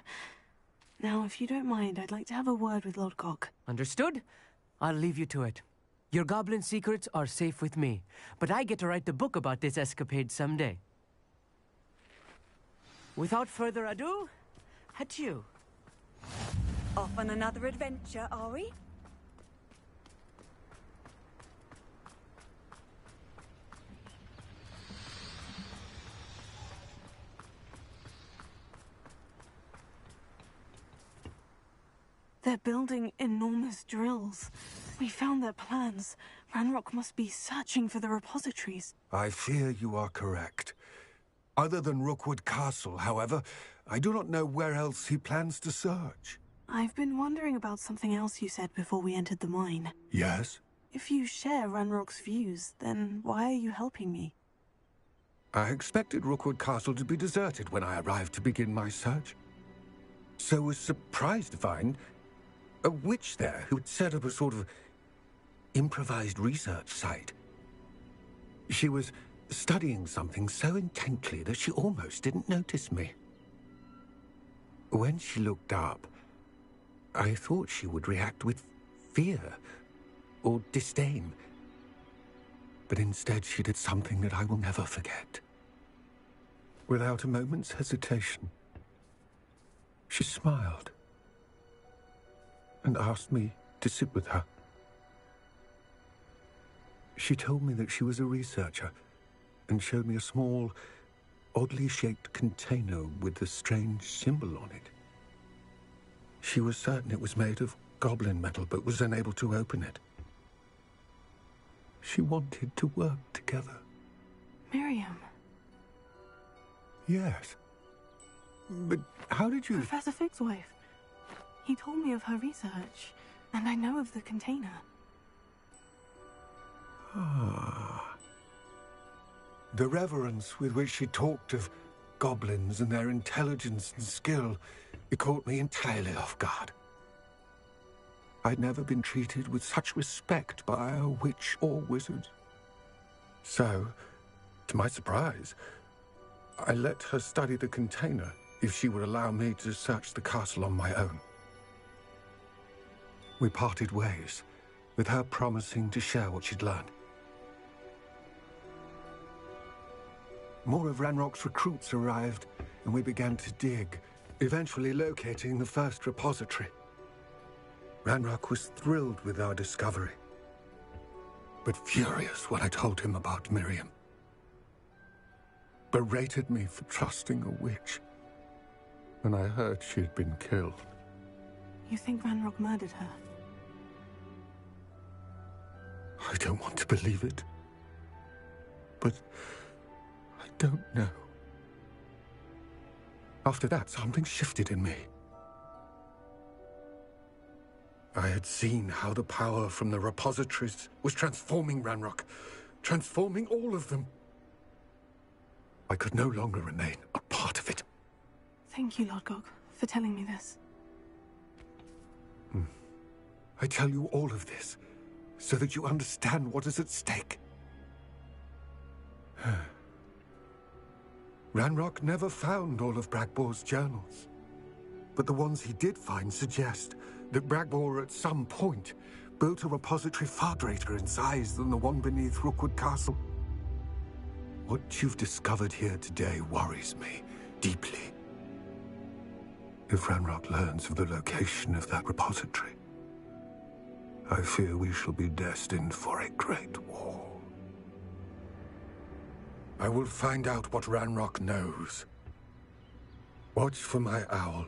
Now, if you don't mind, I'd like to have a word with Lodgok. Understood? I'll leave you to it. Your goblin secrets are safe with me, but I get to write the book about this escapade someday. Without further ado, adieu. Off on another adventure, are we? They're building enormous drills. We found their plans. Ranrock must be searching for the repositories. I fear you are correct. Other than Rookwood Castle, however, I do not know where else he plans to search. I've been wondering about something else you said before we entered the mine. Yes? If you share Ranrock's views, then why are you helping me? I expected Rookwood Castle to be deserted when I arrived to begin my search. So was surprised to find a witch there who had set up a sort of improvised research site. She was studying something so intently that she almost didn't notice me. When she looked up, I thought she would react with fear or disdain. But instead she did something that I will never forget. Without a moment's hesitation, she smiled and asked me to sit with her. She told me that she was a researcher and showed me a small, oddly shaped container with a strange symbol on it. She was certain it was made of goblin metal, but was unable to open it. She wanted to work together. Miriam. Yes. But how did you... Professor Fig's wife. He told me of her research, and I know of the container. Ah. The reverence with which she talked of goblins and their intelligence and skill, it caught me entirely off guard. I'd never been treated with such respect by a witch or wizard. So, to my surprise, I let her study the container if she would allow me to search the castle on my own. We parted ways, with her promising to share what she'd learned. More of Ranrock's recruits arrived, and we began to dig, eventually locating the first repository. Ranrock was thrilled with our discovery, but furious when I told him about Miriam. Berated me for trusting a witch when I heard she had been killed. You think Ranrock murdered her? I don't want to believe it, but I don't know. After that, something shifted in me. I had seen how the power from the repositories was transforming Ranrock, transforming all of them. I could no longer remain a part of it. Thank you, Lord Gog, for telling me this. I tell you all of this so that you understand what is at stake. Ranrock never found all of Bragbor's journals, but the ones he did find suggest that Bragbor at some point built a repository far greater in size than the one beneath Rookwood Castle. What you've discovered here today worries me deeply. If Ranrock learns of the location of that repository, I fear we shall be destined for a great war. I will find out what Ranrock knows. Watch for my owl.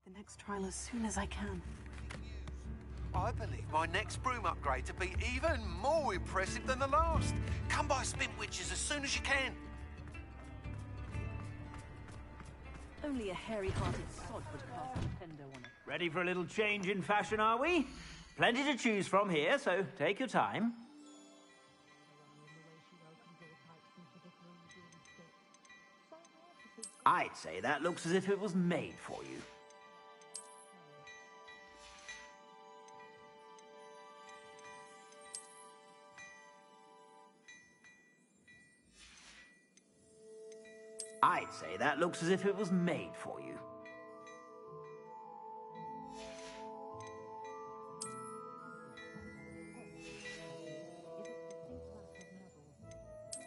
The next trial as soon as I can. I believe my next broom upgrade to be even more impressive than the last. Come by Spin Witches as soon as you can. Only a hairy-hearted sod would cast Nintendo on it. Ready for a little change in fashion, are we? Plenty to choose from here, so take your time. I'd say that looks as if it was made for you. I'd say that looks as if it was made for you.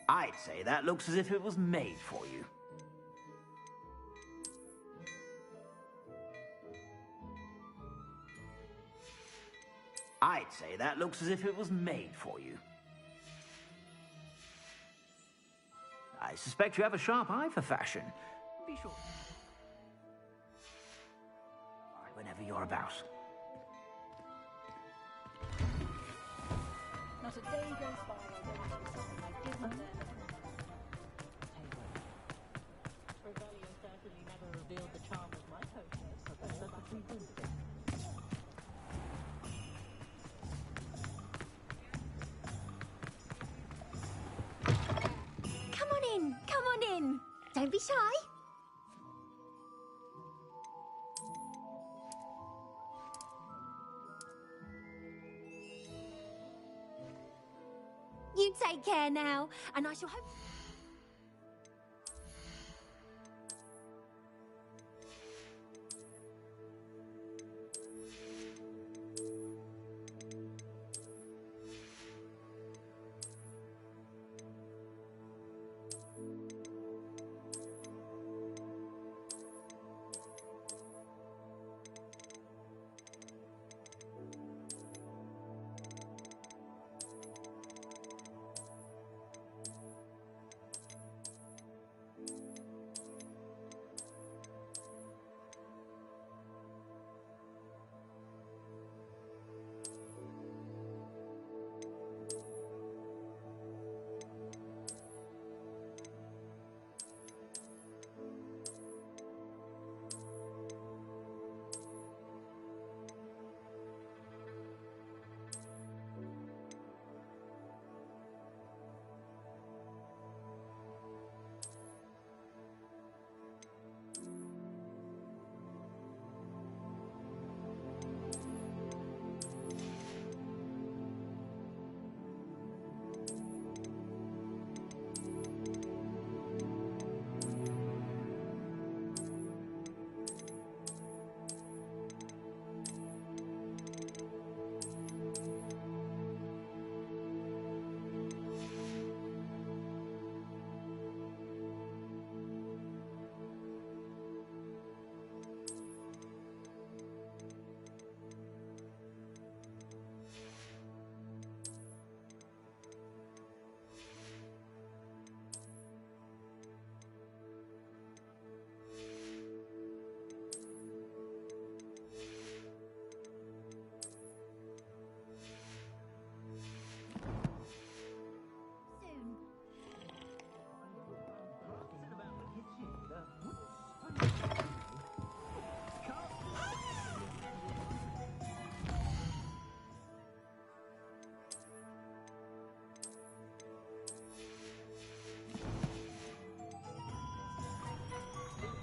I'd say that looks as if it was made for you. I'd say that looks as if it was made for you. I suspect you have a sharp eye for fashion. Be sure. whenever you're about. Not a day goes by I don't do something I didn't learn. Revelio certainly never revealed the charm of my potion, so that's what we do. Come on in, come on in. Don't be shy. You take care now, and I shall hope...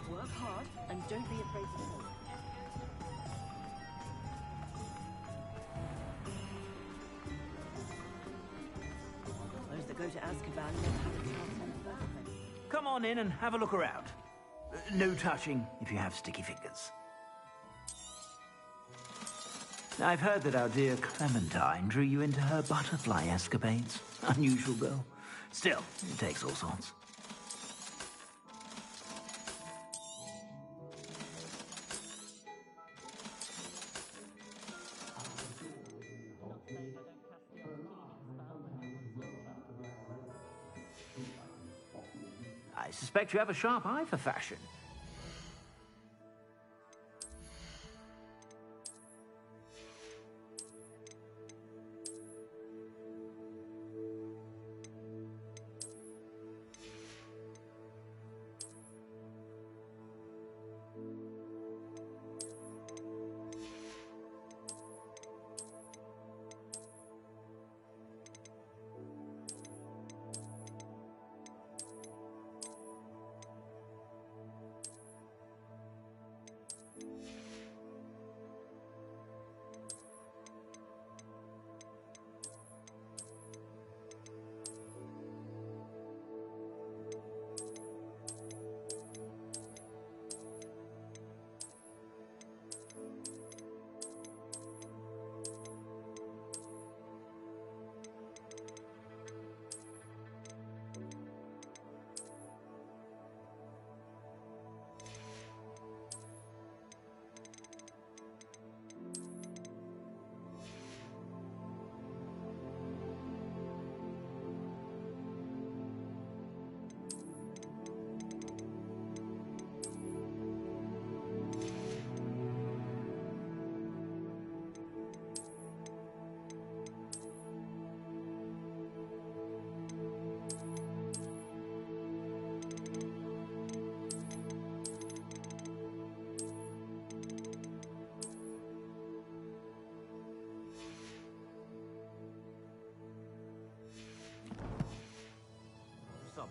Work hard and don't be afraid to fail. Those that go to Azkaban never have a chance on the birthday. Come on in and have a look around. No touching if you have sticky fingers. I've heard that our dear Clementine drew you into her butterfly escapades. Unusual girl. Still, it takes all sorts. I suspect you have a sharp eye for fashion.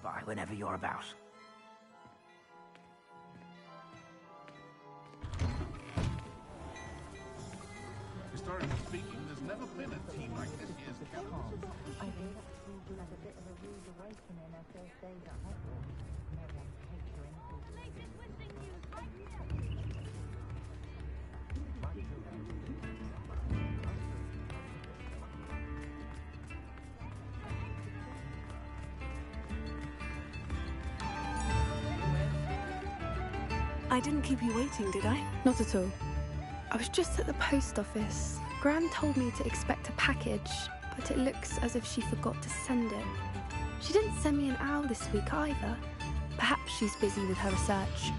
by whenever you're about. Historically speaking, there's never been a team like this year's Capcom. I hear that school had a bit of a rude awakening our first days at Hogwarts. No one catering for I didn't keep you waiting, did I? Not at all. I was just at the post office. Gran told me to expect a package, but it looks as if she forgot to send it. She didn't send me an owl this week either. Perhaps she's busy with her research.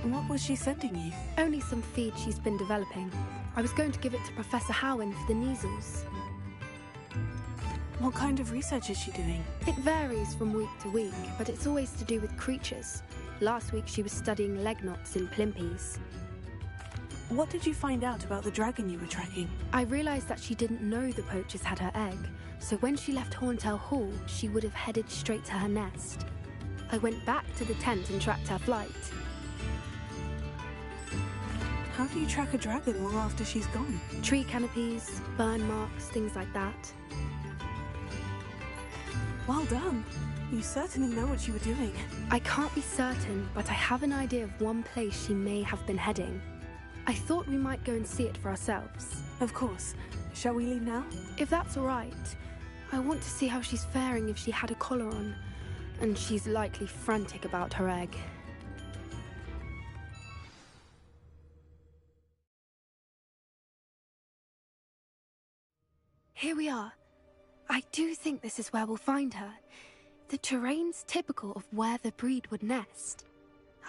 What was she sending you? Only some feed she's been developing. I was going to give it to Professor Howen for the measles. What kind of research is she doing? It varies from week to week, but it's always to do with creatures. Last week she was studying leg knots in Plimpies. What did you find out about the dragon you were tracking? I realized that she didn't know the poachers had her egg, so when she left Horntail Hall, she would have headed straight to her nest. I went back to the tent and tracked her flight. How do you track a dragon well after she's gone? Tree canopies, burn marks, things like that. Well done. You certainly know what you were doing. I can't be certain, but I have an idea of one place she may have been heading. I thought we might go and see it for ourselves. Of course. Shall we leave now? If that's all right. I want to see how she's faring if she had a collar on. And she's likely frantic about her egg. Here we are. I do think this is where we'll find her. The terrain's typical of where the breed would nest.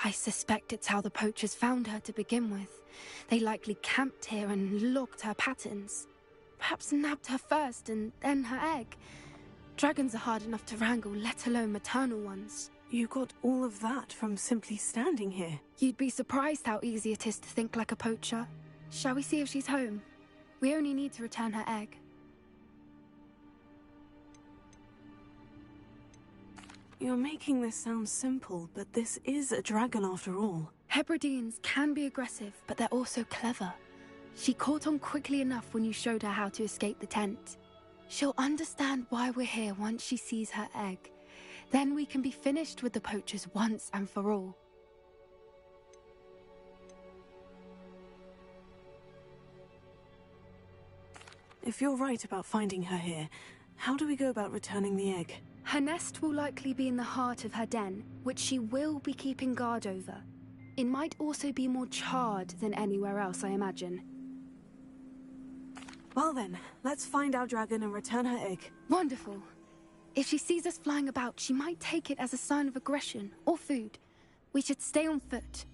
I suspect it's how the poachers found her to begin with. They likely camped here and logged her patterns. Perhaps nabbed her first and then her egg. Dragons are hard enough to wrangle, let alone maternal ones. You got all of that from simply standing here. You'd be surprised how easy it is to think like a poacher. Shall we see if she's home? We only need to return her egg. You're making this sound simple, but this is a dragon after all. Hebrideans can be aggressive, but they're also clever. She caught on quickly enough when you showed her how to escape the tent. She'll understand why we're here once she sees her egg. Then we can be finished with the poachers once and for all. If you're right about finding her here, how do we go about returning the egg? Her nest will likely be in the heart of her den, which she will be keeping guard over. It might also be more charred than anywhere else, I imagine. Well then, let's find our dragon and return her egg. Wonderful. If she sees us flying about, she might take it as a sign of aggression or food. We should stay on foot.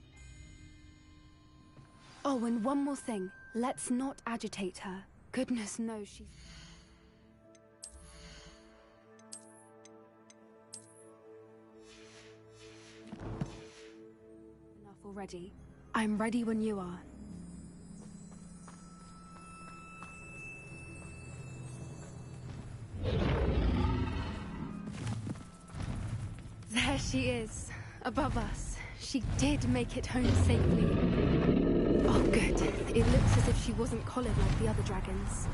Oh, and one more thing. Let's not agitate her. Goodness knows she's... Enough already. I'm ready when you are. There she is, above us. She did make it home safely. Oh, good. It looks as if she wasn't collared like the other dragons.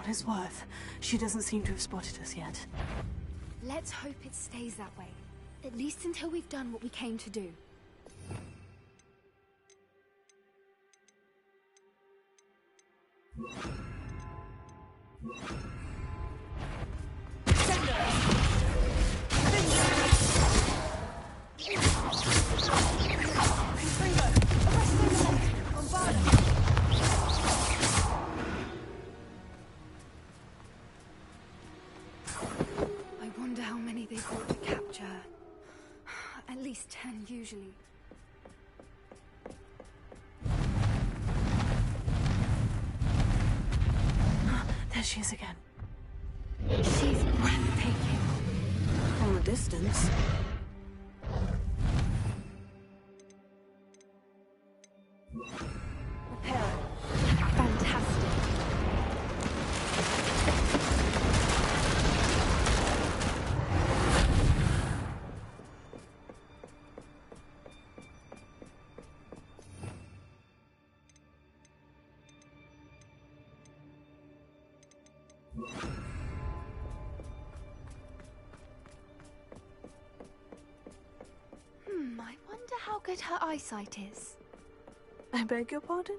His worth. She doesn't seem to have spotted us yet. Let's hope it stays that way. At least until we've done what we came to do. least 10 usually. There she is again. She's breathtaking. From a distance. Fantastic. I wonder how good her eyesight is. I beg your pardon?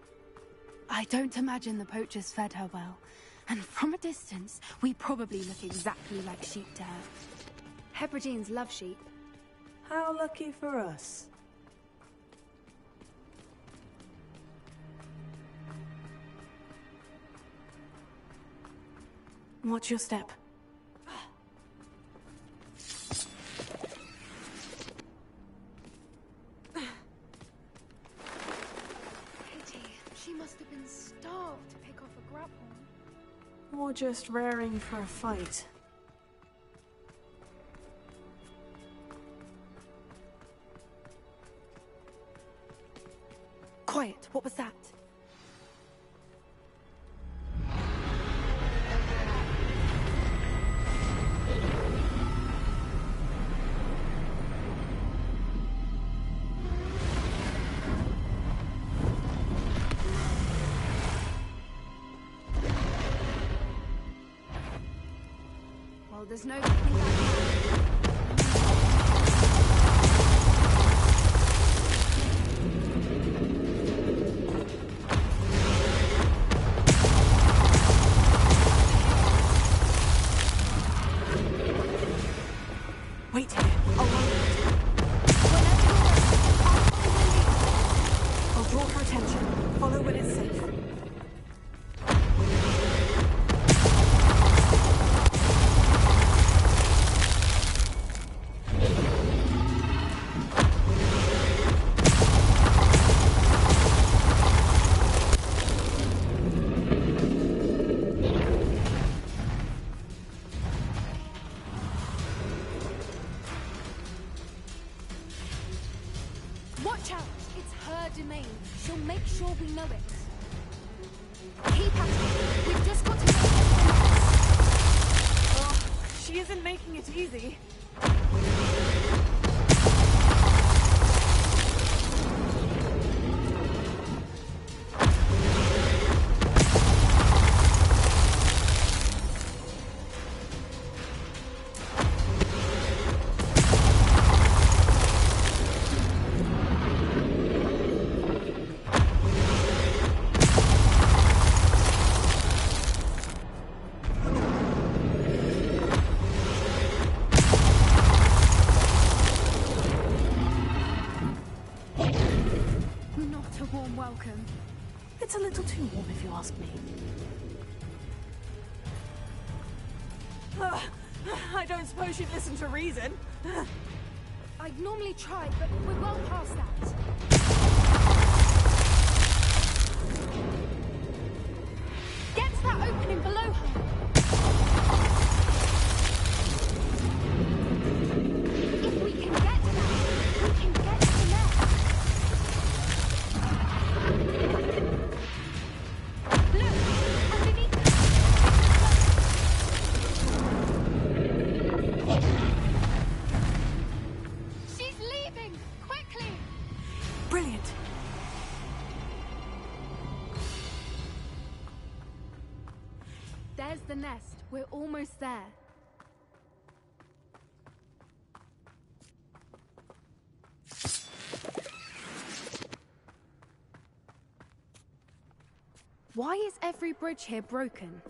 I don't imagine the poachers fed her well. And from a distance, we probably look exactly like sheep to her. Hebrideans love sheep. How lucky for us. Watch your step. She must have been starved to pick off a grab horn. Or just raring for a fight. Quiet, what was that? Well, there's no getting back now. Wait here. I'll run it. I'll draw her attention. Follow when it's safe. Watch out! It's her domain. She'll make sure we know it. Keep at it. We've just got to know Oh, she isn't making it easy. Not a warm welcome. It's a little too warm if you ask me. I don't suppose you'd listen to reason. I'd normally try, but we're well past that. Get to that opening below her. If we can get to that, we can get to the nest. Look, underneath us. She's leaving! Quickly! Brilliant. There's the nest. We're almost there. Why is every bridge here broken?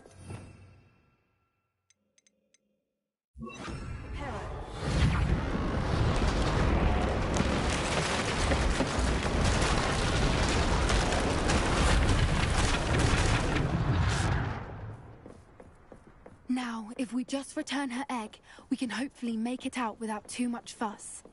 Now, if we just return her egg, we can hopefully make it out without too much fuss.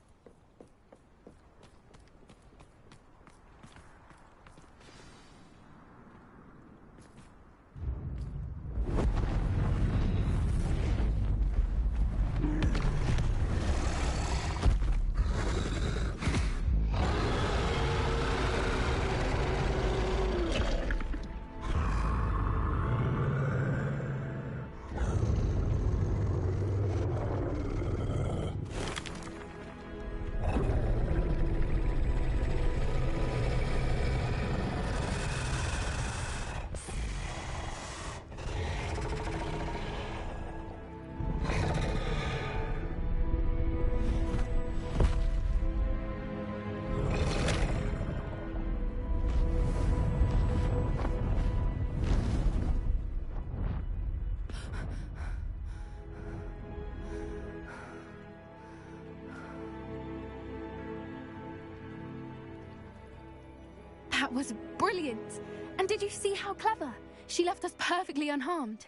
That was brilliant! And did you see how clever? She left us perfectly unharmed.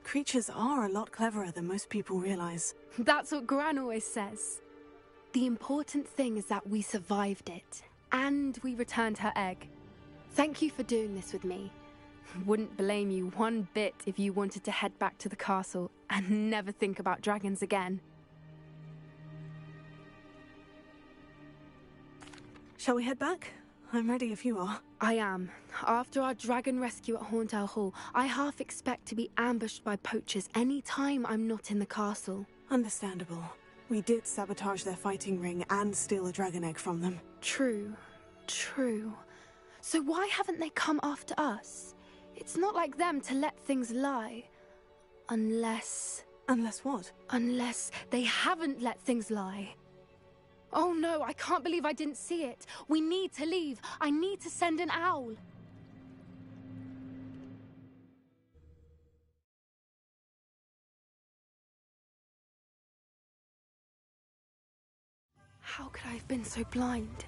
Creatures are a lot cleverer than most people realize. That's what Gran always says. The important thing is that we survived it, and we returned her egg. Thank you for doing this with me. Wouldn't blame you one bit if you wanted to head back to the castle and never think about dragons again. Shall we head back? I'm ready if you are. I am. After our dragon rescue at Horndale Hall, I half expect to be ambushed by poachers any time I'm not in the castle. Understandable. We did sabotage their fighting ring and steal a dragon egg from them. True. So why haven't they come after us? It's not like them to let things lie. Unless... Unless what? Unless they haven't let things lie. Oh no, I can't believe I didn't see it. We need to leave. I need to send an owl. How could I have been so blind?